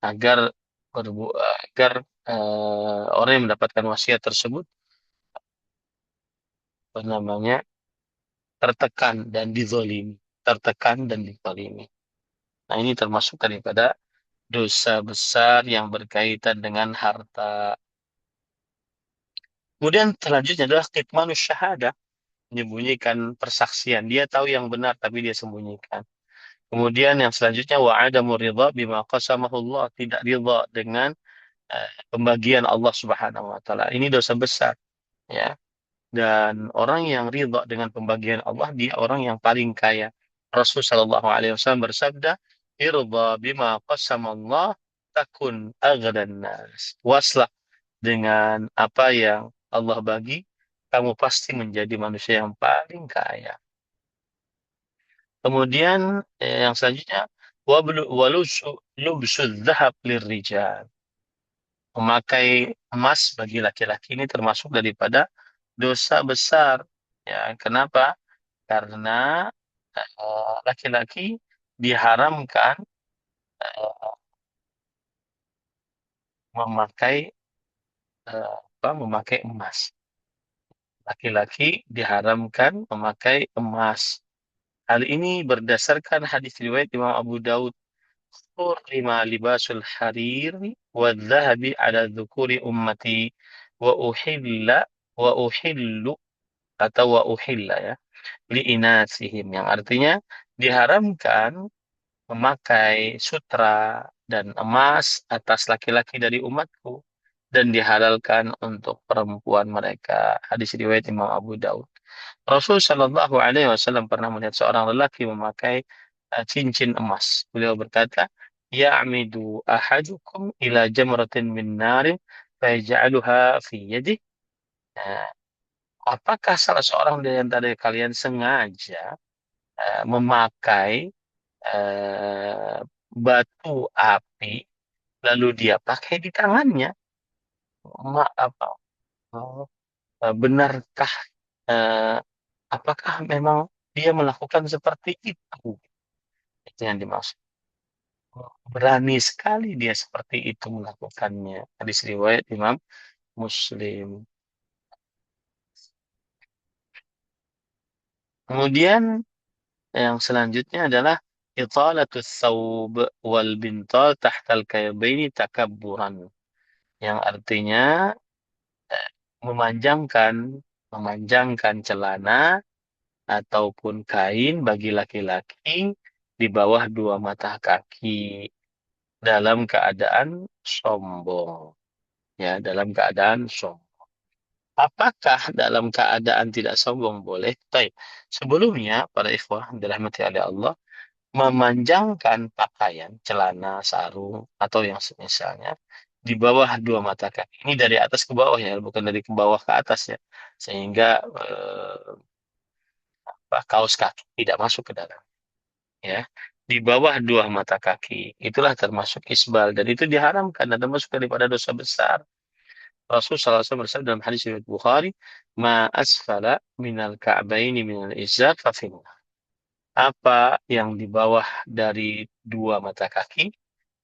agar agar orang yang mendapatkan wasiat tersebut apa namanya tertekan dan dizolimi, tertekan dan dizolimi. Nah, ini termasuk daripada dosa besar yang berkaitan dengan harta. Kemudian selanjutnya adalah kitmanus syahadah, menyembunyikan persaksian. Dia tahu yang benar tapi dia sembunyikan. Kemudian yang selanjutnya wa adamu ridha bima qasamahullah, tidak ridha dengan pembagian Allah Subhanahu wa taala. Ini dosa besar, ya. Dan orang yang ridha dengan pembagian Allah, dia orang yang paling kaya. Rasul sallallahu alaihi wasallam bersabda, "Irda bima qasamallah takun aghdan nas." Waslah dengan apa yang Allah bagi, kamu pasti menjadi manusia yang paling kaya. Kemudian yang selanjutnya lubsu dzahab lirrijal. Memakai emas bagi laki-laki ini termasuk daripada dosa besar. Ya, kenapa? Karena laki-laki diharamkan eh, memakai memakai emas. Laki-laki diharamkan memakai emas. Hal ini berdasarkan hadis riwayat Imam Abu Daud. Hurrima libasul hariri wa dhahabi ala dhukuri ummati wa uhilla wa uhillu atau wa uhilla ya li inasihim, yang artinya diharamkan memakai sutra dan emas atas laki-laki dari umatku dan dihalalkan untuk perempuan mereka. Hadis riwayat Imam Abu Daud. Rasul Shallallahu Alaihi Wasallam pernah melihat seorang lelaki memakai cincin emas. Beliau berkata, "Ya'midu ahadukum ila jamratin min narin fayaj'aluha fi yadih." Nah, apakah salah seorang dari antara kalian sengaja memakai eh, batu api lalu dia pakai di tangannya? Apa? Oh, benarkah? eh, Apakah memang dia melakukan seperti itu? Itu yang dimaksud. Berani sekali dia seperti itu melakukannya. Hadis riwayat Imam Muslim. Kemudian yang selanjutnya adalah italatus thawb wal bintal tahtal kaybaini takabburan. Yang artinya eh, memanjangkan memanjangkan celana ataupun kain bagi laki-laki di bawah dua mata kaki dalam keadaan sombong. Ya, dalam keadaan sombong. Apakah dalam keadaan tidak sombong boleh? Baik. Sebelumnya, para ikhwah yang dirahmati oleh Allah, memanjangkan pakaian, celana, sarung, atau yang semisalnya, di bawah dua mata kaki. Ini dari atas ke bawah ya, bukan dari ke bawah ke atas ya. Sehingga kaos kaki tidak masuk ke dalam. Ya, di bawah dua mata kaki. Itulah termasuk isbal. Dan itu diharamkan dan termasuk daripada dosa besar. Rasul SAW bersabda dalam hadis riwayat Bukhari, "Ma asfala minal ka'baini minal izar fafinna." Apa yang di bawah dari dua mata kaki,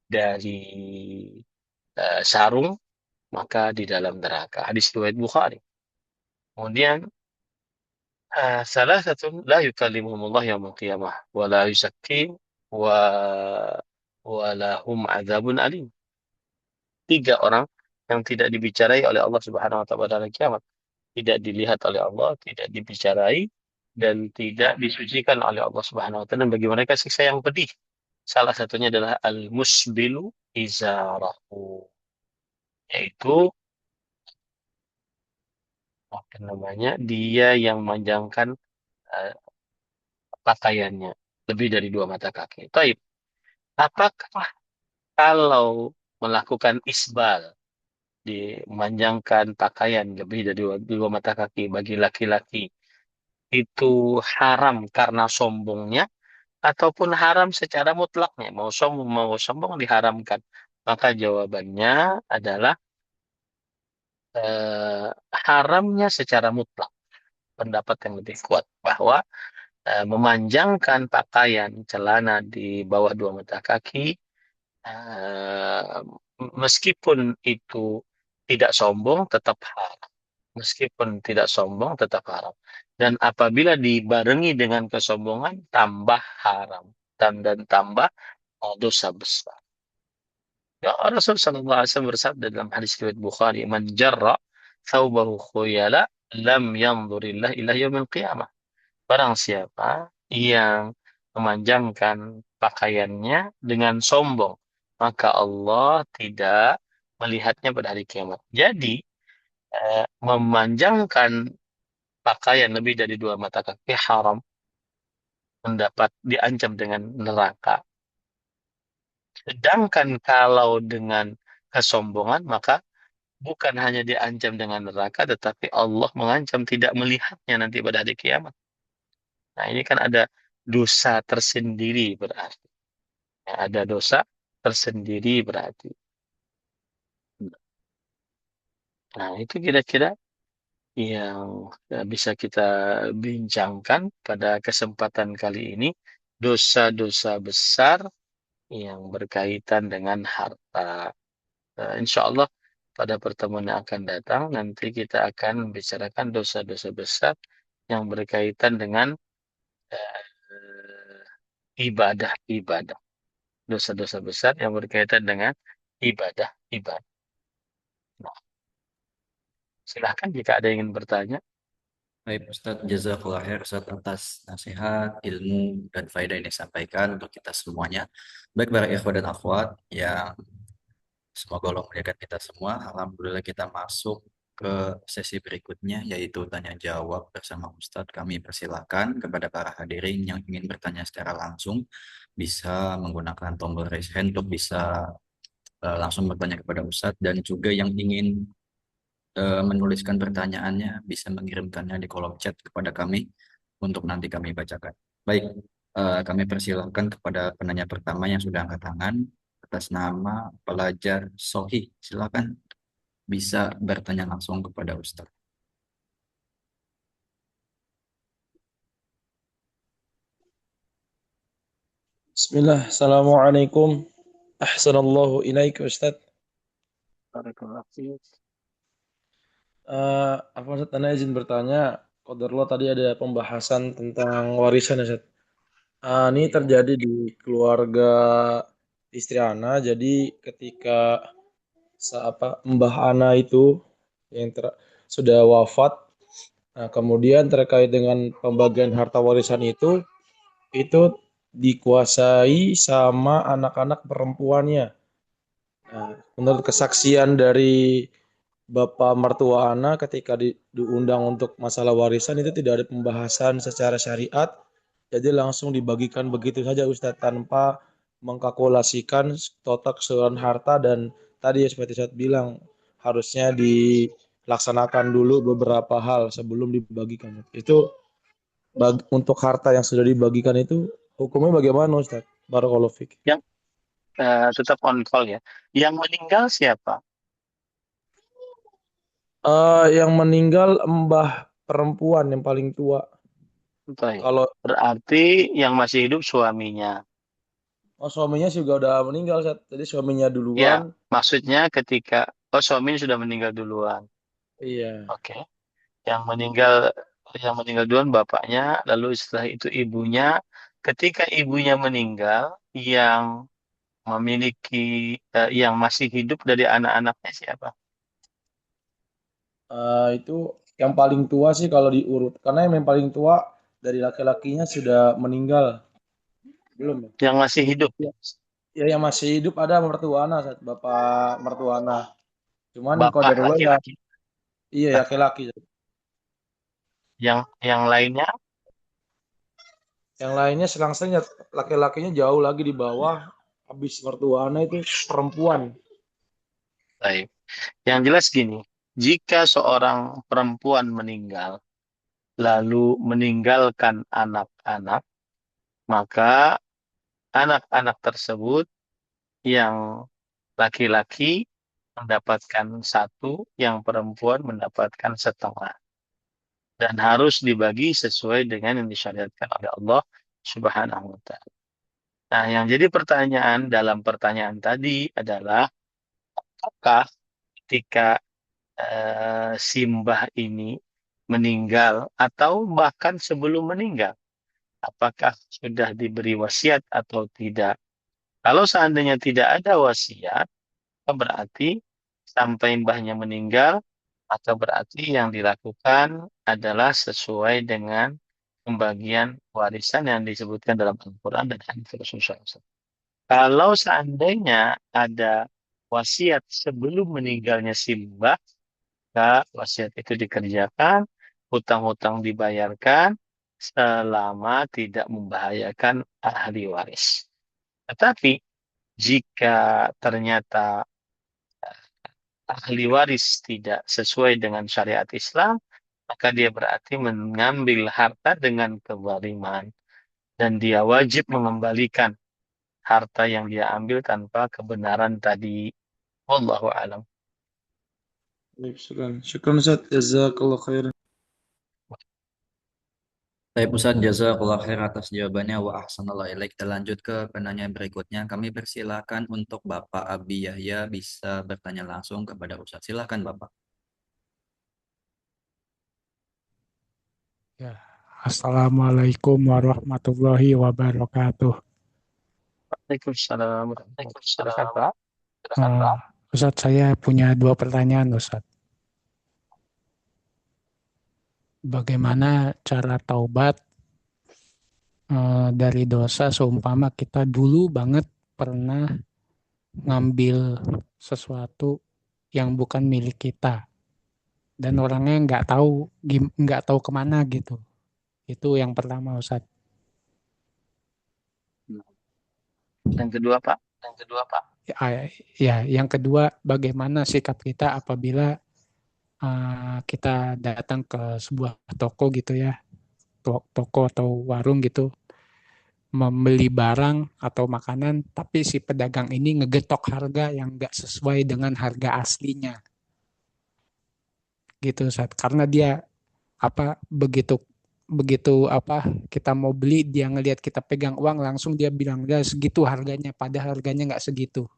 dari sarung, maka di dalam neraka. Hadis riwayat Bukhari. Kemudian, salah satu la yukallimuhumullah yaumul qiyamah wa la yuzakkihim wa lahum adzabun alim. Tiga orang yang tidak dibicarai oleh Allah Subhanahu wa taala pada hari kiamat. Tidak dilihat oleh Allah, tidak dibicaraai, dan tidak disucikan oleh Allah Subhanahu wa taala. Dan bagi mereka siksa yang pedih. Salah satunya adalah al-musbilu izarahu, yaitu apa namanya? Dia yang memanjangkan eh, pakaiannya lebih dari dua mata kaki. Taib. Apakah kalau melakukan isbal, dimanjangkan pakaian lebih dari dua mata kaki bagi laki-laki, itu haram karena sombongnya ataupun haram secara mutlaknya? Mau sombong diharamkan. Maka jawabannya adalah eh, haramnya secara mutlak. Pendapat yang lebih kuat bahwa memanjangkan pakaian celana di bawah dua mata kaki, eh, meskipun itu tidak sombong tetap haram. Meskipun tidak sombong tetap haram. Dan apabila dibarengi dengan kesombongan tambah haram dan tambah dosa besar. Ya, Rasul sallallahu alaihi wasallam bersabda dalam hadis riwayat Bukhari, "Man jarra thawbahu khuyala lam yanzurillah ila yaumil qiyamah." Barang siapa yang memanjangkan pakaiannya dengan sombong, maka Allah tidak melihatnya pada hari kiamat. Jadi, memanjangkan pakaian lebih dari dua mata kaki haram, mendapat diancam dengan neraka. Sedangkan kalau dengan kesombongan, maka bukan hanya diancam dengan neraka, tetapi Allah mengancam tidak melihatnya nanti pada hari kiamat. Nah, ini kan ada dosa tersendiri berarti. Ya, ada dosa tersendiri berarti. Nah, itu kira-kira yang bisa kita bincangkan pada kesempatan kali ini, dosa-dosa besar yang berkaitan dengan harta. Insya Allah pada pertemuan yang akan datang nanti kita akan membicarakan dosa-dosa besar yang berkaitan dengan eh, ibadah-ibadah. Dosa-dosa besar yang berkaitan dengan ibadah-ibadah. Nah, silahkan jika ada yang ingin bertanya. Baik Ustadz, jazakallah khair Ustadz atas nasihat, ilmu, dan faedah yang disampaikan untuk kita semuanya. Baik para ikhwah dan akhwat yang semoga Allah muliakan kita semua. Alhamdulillah kita masuk ke sesi berikutnya yaitu tanya jawab bersama Ustadz. Kami persilahkan kepada para hadirin yang ingin bertanya secara langsung bisa menggunakan tombol raise hand untuk bisa langsung bertanya kepada Ustadz, dan juga yang ingin menuliskan pertanyaannya bisa mengirimkannya di kolom chat kepada kami untuk nanti kami bacakan. Baik, kami persilahkan kepada penanya pertama yang sudah angkat tangan atas nama pelajar Sohi. Silakan bisa bertanya langsung kepada Ustadz. Bismillah, Assalamualaikum. Ahsanallahu ilaik, Ustaz. Barakallahu. Apa Ustaz, Anda izin bertanya, qadarullah tadi ada pembahasan tentang warisan, Ustaz. Ini Iya. terjadi di keluarga istri Ana, jadi ketika Mbah Ana itu yang sudah wafat, nah kemudian terkait dengan pembagian harta warisan itu dikuasai sama anak-anak perempuannya. Nah, menurut kesaksian dari Bapak mertua Ana ketika diundang untuk masalah warisan itu tidak ada pembahasan secara syariat, jadi langsung dibagikan begitu saja Ustadz tanpa mengkalkulasikan total keseluruhan harta dan tadi ya seperti saya bilang harusnya dilaksanakan dulu beberapa hal sebelum dibagikan. Itu untuk harta yang sudah dibagikan itu hukumnya bagaimana Ustadz? Barakallahu fiik. Yang tetap on call ya. Yang meninggal siapa? Yang meninggal mbah perempuan yang paling tua. Baik. Kalau Berarti yang masih hidup suaminya. suaminya juga udah meninggal, jadi suaminya Ya, duluan. maksudnya ketika suaminya sudah meninggal duluan. Iya. Oke. Yang meninggal yang meninggal duluan bapaknya, lalu setelah itu ibunya. Ketika ibunya meninggal, yang memiliki yang masih hidup dari anak-anaknya siapa? Itu yang paling tua sih kalau diurut. Karena yang paling tua dari laki-lakinya sudah meninggal. Belum ya? Yang masih hidup. Ya, ya yang masih hidup ada mertuana, bapak mertuana. Cuman Bapak qadarullah ya, laki-laki. iya Nah, laki-laki. yang lainnya. Yang lainnya selang-selangnya laki-lakinya jauh lagi di bawah. Habis mertuana itu perempuan. Baik. Yang jelas gini, jika seorang perempuan meninggal, lalu meninggalkan anak-anak, maka anak-anak tersebut yang laki-laki mendapatkan satu, yang perempuan mendapatkan setengah. Dan harus dibagi sesuai dengan yang disyariatkan oleh Allah Subhanahu wa Ta'ala. Nah, yang jadi pertanyaan dalam pertanyaan tadi adalah, apakah ketika Simbah ini meninggal atau bahkan sebelum meninggal, apakah sudah diberi wasiat atau tidak? Kalau seandainya tidak ada wasiat, maka berarti sampai mbahnya meninggal, maka berarti yang dilakukan adalah sesuai dengan pembagian warisan yang disebutkan dalam Al-Quran dan hadis Rasulullah SAW. Kalau seandainya ada wasiat sebelum meninggalnya Simbah, maka wasiat itu dikerjakan, hutang-hutang dibayarkan selama tidak membahayakan ahli waris. Tetapi jika ternyata ahli waris tidak sesuai dengan syariat Islam, maka dia berarti mengambil harta dengan kezaliman dan dia wajib mengembalikan harta yang dia ambil tanpa kebenaran tadi. Wallahu alam. Baik, syukran. Syukran Ustaz. Jazakallah khairan. Baik Ustaz, jazakallah khair atas jawabannya wa ahsanallah ilaik. Kita lanjut ke penanya berikutnya. Kami persilakan untuk Bapak Abi Yahya bisa bertanya langsung kepada Ustaz. Silakan Bapak. Ya, Assalamualaikum warahmatullahi wabarakatuh. Waalaikumsalam warahmatullahi wabarakatuh, Pak. Ustadz, saya punya dua pertanyaan, Ustadz. Bagaimana cara taubat dari dosa seumpama kita dulu banget pernah ngambil sesuatu yang bukan milik kita dan orangnya nggak tahu kemana gitu. Itu yang pertama, Ustadz. Yang kedua, Pak. Ya, yang kedua, bagaimana sikap kita apabila kita datang ke sebuah toko gitu ya, toko atau warung gitu, membeli barang atau makanan, tapi si pedagang ini ngegetok harga yang nggak sesuai dengan harga aslinya, gitu Ustaz. Karena dia begitu begitu kita mau beli, dia ngelihat kita pegang uang, langsung dia bilang ya segitu harganya, padahal harganya nggak segitu.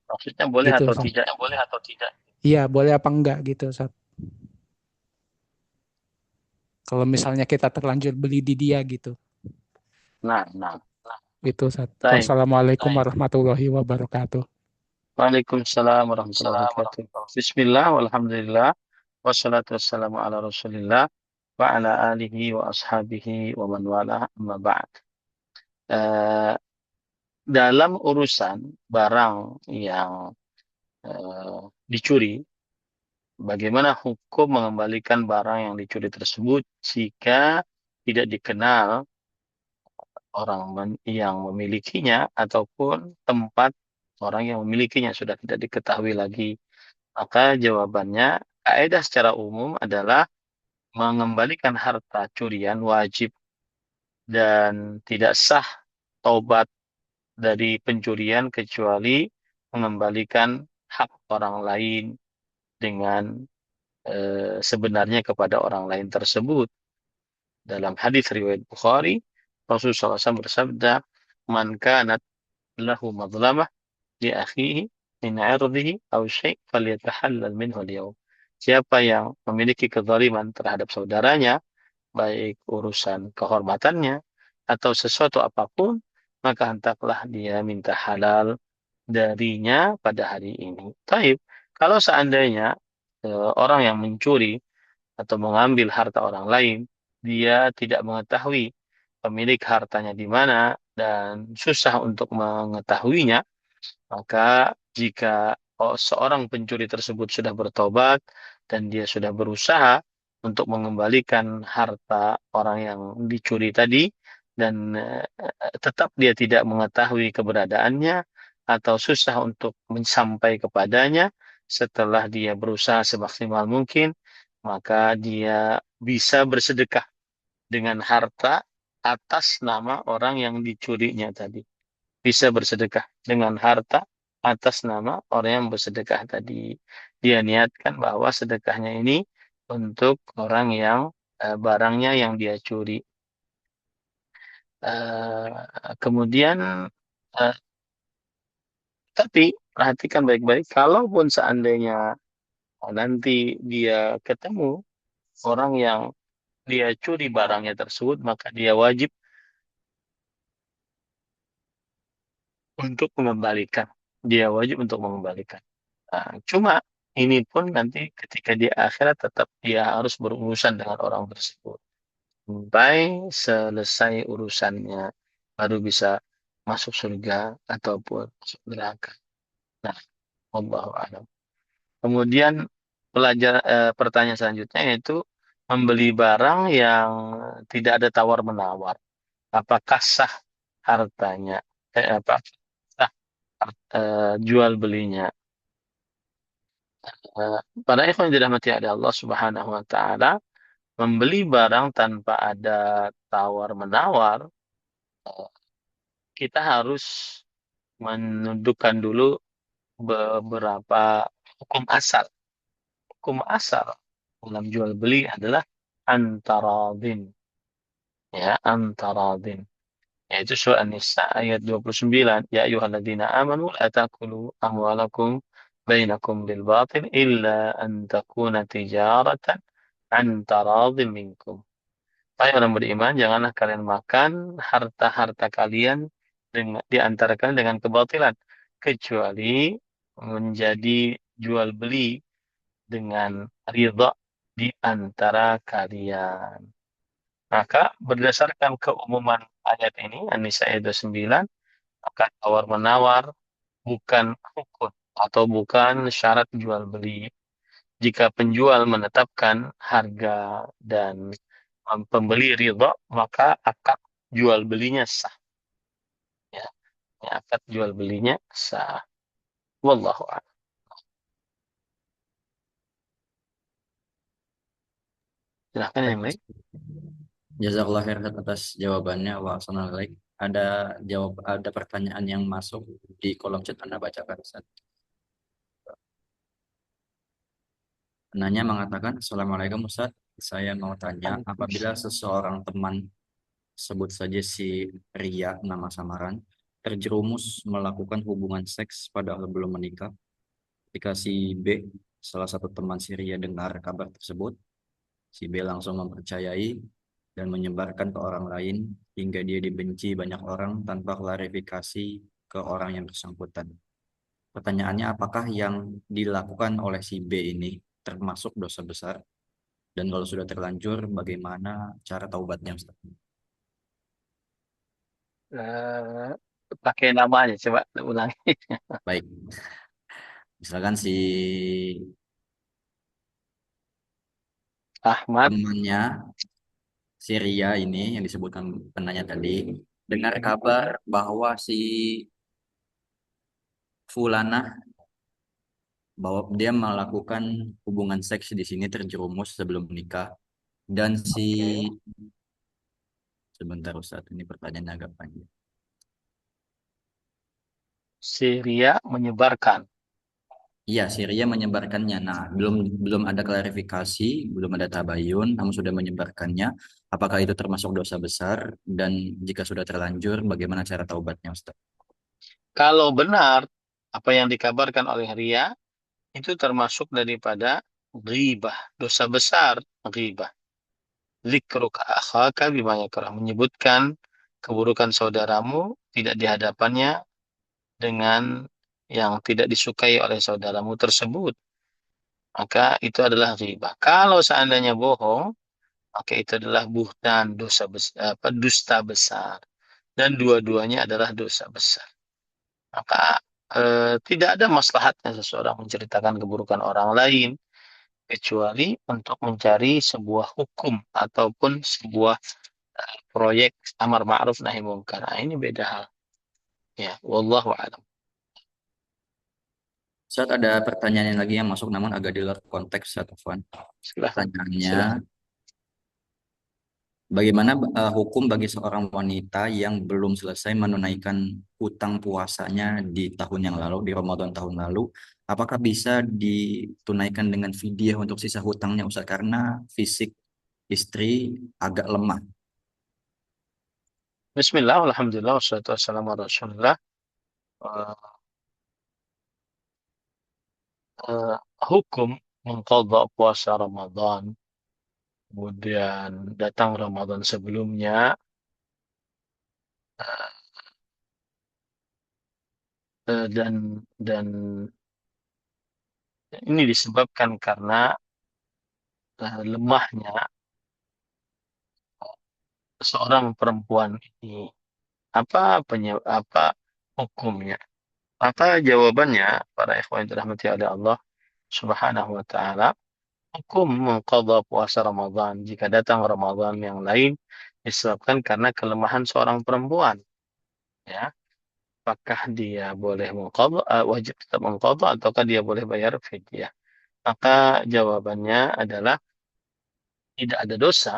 Maksudnya boleh Gitu, atau Ustaz. tidak? Iya, boleh apa enggak gitu, Ustaz. Kalau misalnya kita terlanjur beli di dia gitu. Nah. Itu, Ustaz. Baik. Wassalamualaikum warahmatullahi wabarakatuh. Waalaikumsalam warahmatullahi wabarakatuh. Bismillah, walhamdulillah, wassalatu wassalamu ala rasulillah, wa ala alihi wa ashabihi wa man wala, amma ba'd. Dalam urusan barang yang dicuri, bagaimana hukum mengembalikan barang yang dicuri tersebut jika tidak dikenal orang yang memilikinya ataupun tempat orang yang memilikinya sudah tidak diketahui lagi? Maka jawabannya, kaidah secara umum adalah mengembalikan harta curian wajib dan tidak sah taubat dari pencurian kecuali mengembalikan hak orang lain dengan sebenarnya kepada orang lain tersebut. Dalam hadis riwayat Bukhari, Rasulullah SAW bersabda, "Man kanat lahu madlamah li akhihi min 'irdihi aw syai' falyatahallal minhu al-yawm." Siapa yang memiliki kezaliman terhadap saudaranya, baik urusan kehormatannya atau sesuatu apapun, maka hendaklah dia minta halal darinya pada hari ini. Taib, kalau seandainya orang yang mencuri atau mengambil harta orang lain, dia tidak mengetahui pemilik hartanya di mana dan susah untuk mengetahuinya, maka jika seorang pencuri tersebut sudah bertobat dan dia sudah berusaha untuk mengembalikan harta orang yang dicuri tadi dan tetap dia tidak mengetahui keberadaannya atau susah untuk sampai kepadanya, setelah dia berusaha semaksimal mungkin, maka dia bisa bersedekah dengan harta atas nama orang yang dicurinya tadi. Bisa bersedekah dengan harta atas nama orang yang bersedekah tadi. Dia niatkan bahwa sedekahnya ini untuk orang yang barangnya yang dia curi. Kemudian tapi perhatikan baik-baik, kalaupun seandainya nanti dia ketemu orang yang dia curi barangnya tersebut, maka dia wajib untuk mengembalikan. Dia wajib untuk mengembalikan. Nah, cuma ini pun nanti ketika di akhirat tetap dia harus berurusan dengan orang tersebut. Sampai selesai urusannya, baru bisa masuk surga ataupun masuk neraka. Nah, Allahu a'lam. Kemudian pertanyaan selanjutnya yaitu membeli barang yang tidak ada tawar-menawar. Apakah sah hartanya? Apa sah jual belinya? Para ikhwan yang dirahmati oleh Allah Subhanahu wa taala, membeli barang tanpa ada tawar-menawar, kita harus menundukkan dulu beberapa hukum asal. Hukum asal dalam jual beli adalah antaradin. Ya, antaradin. Yaitu surah An-Nisa ayat 29. Ya ayyuhalladzina amanu la ta'kulu amwalakum bainakum bil batil illa an takuna tijaratan an taradin minkum. Hai orang beriman, janganlah kalian makan harta-harta kalian di antara kalian dengan kebatilan, kecuali menjadi jual beli dengan ridha di antara kalian. Maka berdasarkan keumuman ayat ini, An-Nisa ayat 29, maka tawar-menawar bukan rukun atau bukan syarat jual beli. Jika penjual menetapkan harga dan pembeli ridha, maka akad jual belinya sah. Ya, akad jual belinya sah. Wallahu a'lam. Silahkan yang lain. Jazakallah khair atas jawabannya wa ahsanal ilaik. Ada pertanyaan yang masuk di kolom chat Anda bacakan, Ustaz. Penanya mengatakan, Assalamualaikum Ustaz, saya mau tanya, apabila seseorang teman, sebut saja si Ria, nama samaran, terjerumus melakukan hubungan seks padahal belum menikah, ketika si B, salah satu teman si Ria dengar kabar tersebut, si B langsung mempercayai dan menyebarkan ke orang lain hingga dia dibenci banyak orang tanpa klarifikasi ke orang yang bersangkutan. Pertanyaannya, apakah yang dilakukan oleh si B ini termasuk dosa besar? Dan kalau sudah terlanjur, bagaimana cara taubatnya, Ustaz? Eh, pakai namanya, coba ulangi. Baik, misalkan si Ahmad. temannya, si Ria ini yang disebutkan penanya tadi, dengar kabar bahwa si Fulana bahwa dia melakukan hubungan seks di sini terjerumus sebelum menikah dan si Oke. sebentar Ustaz, ini pertanyaannya agak panjang. Syria menyebarkan. Iya, Syria menyebarkannya. Nah, belum belum ada klarifikasi, belum ada tabayun, namun sudah menyebarkannya. Apakah itu termasuk dosa besar? Dan jika sudah terlanjur, bagaimana cara taubatnya, Ustaz? Kalau benar apa yang dikabarkan oleh Ria, itu termasuk daripada ghibah, dosa besar ghibah. Zikruka akhaka bima yakrah, menyebutkan keburukan saudaramu tidak di hadapannya dengan yang tidak disukai oleh saudaramu tersebut. Maka itu adalah ghibah. Kalau seandainya bohong, maka itu adalah buhtan, dosa besar, dusta besar. Dan dua-duanya adalah dosa besar. Maka tidak ada maslahatnya seseorang menceritakan keburukan orang lain kecuali untuk mencari sebuah hukum ataupun sebuah proyek amar ma'ruf nahi munkar. Nah, ini beda hal. Ya, wallahu a'lam. Ustaz, ada pertanyaan yang lagi yang masuk namun agak di luar konteks, Ustaz Afwan. Silahkan. Pertanyaannya, Silahkan. bagaimana hukum bagi seorang wanita yang belum selesai menunaikan hutang puasanya di tahun yang lalu, di Ramadan tahun lalu? Apakah bisa ditunaikan dengan fidyah untuk sisa hutangnya, Ustaz? Karena fisik istri agak lemah. Bismillah, alhamdulillah, wassalatu wassalamu ala rasulillah. Eh, eh, Hukum mengqadha puasa Ramadan, kemudian datang Ramadan sebelumnya, dan ini disebabkan karena lemahnya seorang perempuan ini. Apa hukumnya? Apa jawabannya para ikhwan yang dirahmati oleh Allah Subhanahu wa taala? Hukum mengqadha puasa Ramadan jika datang Ramadan yang lain disebabkan karena kelemahan seorang perempuan, ya. Apakah dia boleh mengqadha, wajib tetap mengqadha ataukah dia boleh bayar fidyah? Maka jawabannya adalah tidak ada dosa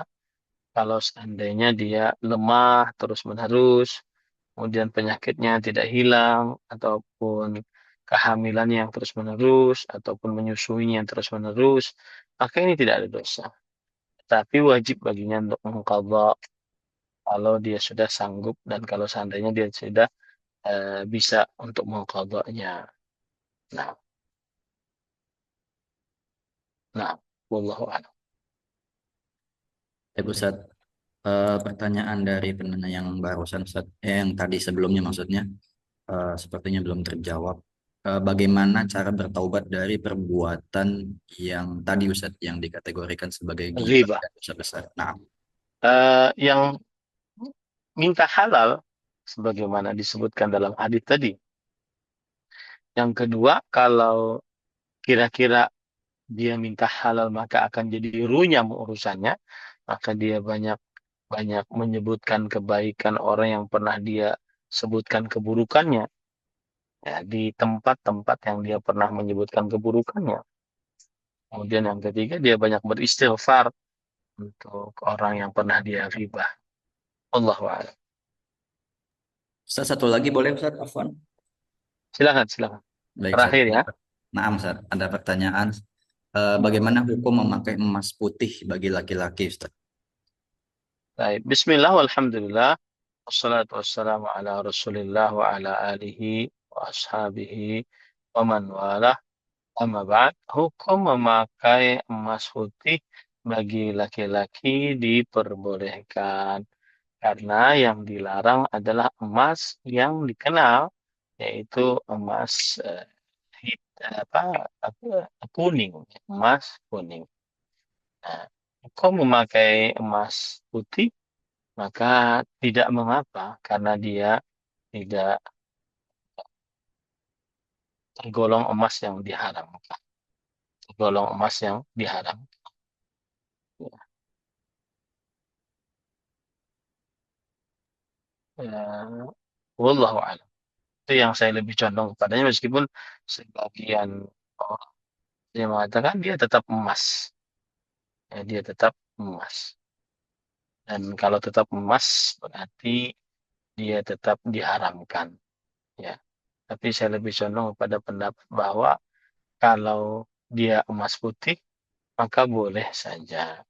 kalau seandainya dia lemah terus-menerus, kemudian penyakitnya tidak hilang, ataupun kehamilannya yang terus-menerus ataupun menyusuinya yang terus-menerus, maka ini tidak ada dosa. Tapi wajib baginya untuk mengqadha kalau dia sudah sanggup dan kalau seandainya dia sudah bisa untuk mengqadhanya. Nah, nah, wallahu a'lam. Ya Ustaz, pertanyaan dari penanya yang barusan Ustaz, yang tadi sebelumnya maksudnya, sepertinya belum terjawab. Bagaimana cara bertaubat dari perbuatan yang tadi Ustaz, yang dikategorikan sebagai ghibah Ghibah. dan dosa besar? Nah, Yang minta halal sebagaimana disebutkan dalam hadis tadi. Yang kedua, kalau kira-kira dia minta halal maka akan jadi runyam urusannya, maka dia banyak banyak menyebutkan kebaikan orang yang pernah dia sebutkan keburukannya, ya, di tempat-tempat yang dia pernah menyebutkan keburukannya. Kemudian yang ketiga, dia banyak beristighfar untuk orang yang pernah dia ghibah. Allahu a'lam. Ustaz, satu lagi boleh Ustaz, Afwan? Silakan, silakan. Baik Ustaz. Terakhir ya. Nah, Ustaz, ada pertanyaan. Bagaimana hukum memakai emas putih bagi laki-laki Ustaz? Baik. Bismillah, walhamdulillah. Wassalatu wassalamu ala rasulillah wa ala alihi wa ashabihi wa man walah. Amma ba'd, hukum memakai emas putih bagi laki-laki diperbolehkan. Karena yang dilarang adalah emas yang dikenal, yaitu emas kuning, emas kuning. Nah, hukum memakai emas putih maka tidak mengapa karena dia tidak tergolong emas yang diharamkan. Tergolong emas yang diharamkan. Ya, wallahu a'lam. Itu yang saya lebih condong kepadanya meskipun sebagian orang yang mengatakan dia tetap emas. Ya, dia tetap emas. Dan kalau tetap emas berarti dia tetap diharamkan. Ya. Tapi saya lebih condong kepada pendapat bahwa kalau dia emas putih maka boleh saja.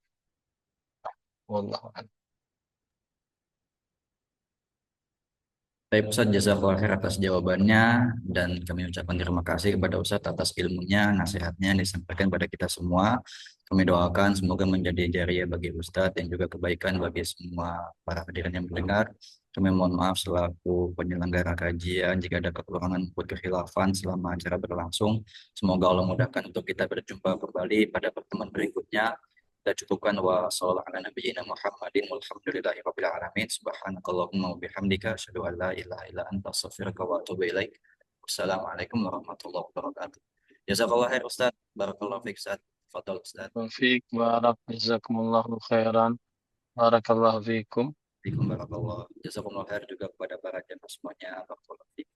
Wallahu a'lam. Baik Ustaz, jazakallah khair atas jawabannya dan kami ucapkan terima kasih kepada Ustaz atas ilmunya, nasihatnya yang disampaikan pada kita semua. Kami doakan semoga menjadi jariah bagi Ustaz dan juga kebaikan bagi semua para hadirin yang mendengar. Kami mohon maaf selaku penyelenggara kajian jika ada kekurangan maupun kekhilafan selama acara berlangsung. Semoga Allah mudahkan untuk kita berjumpa kembali pada pertemuan berikutnya. Kita cukupkan wa sallallahu ala nabiyyina Muhammadin walhamdulillahi rabbil alamin. Subhanakallahumma wa bihamdika asyhadu an la ilaha illa anta astaghfiruka wa atubu ilaik. Wassalamualaikum warahmatullahi wabarakatuh. Jazakallah khair Ustaz. Barakallahu fiik Ustaz. Fadal Ustaz. Taufik, barak, jazakumullahu khairan. Barakallahu fiikum. Fiikum barakallah. Jazakumullah khair juga kepada para jamaah semuanya. Barakallahu fiik.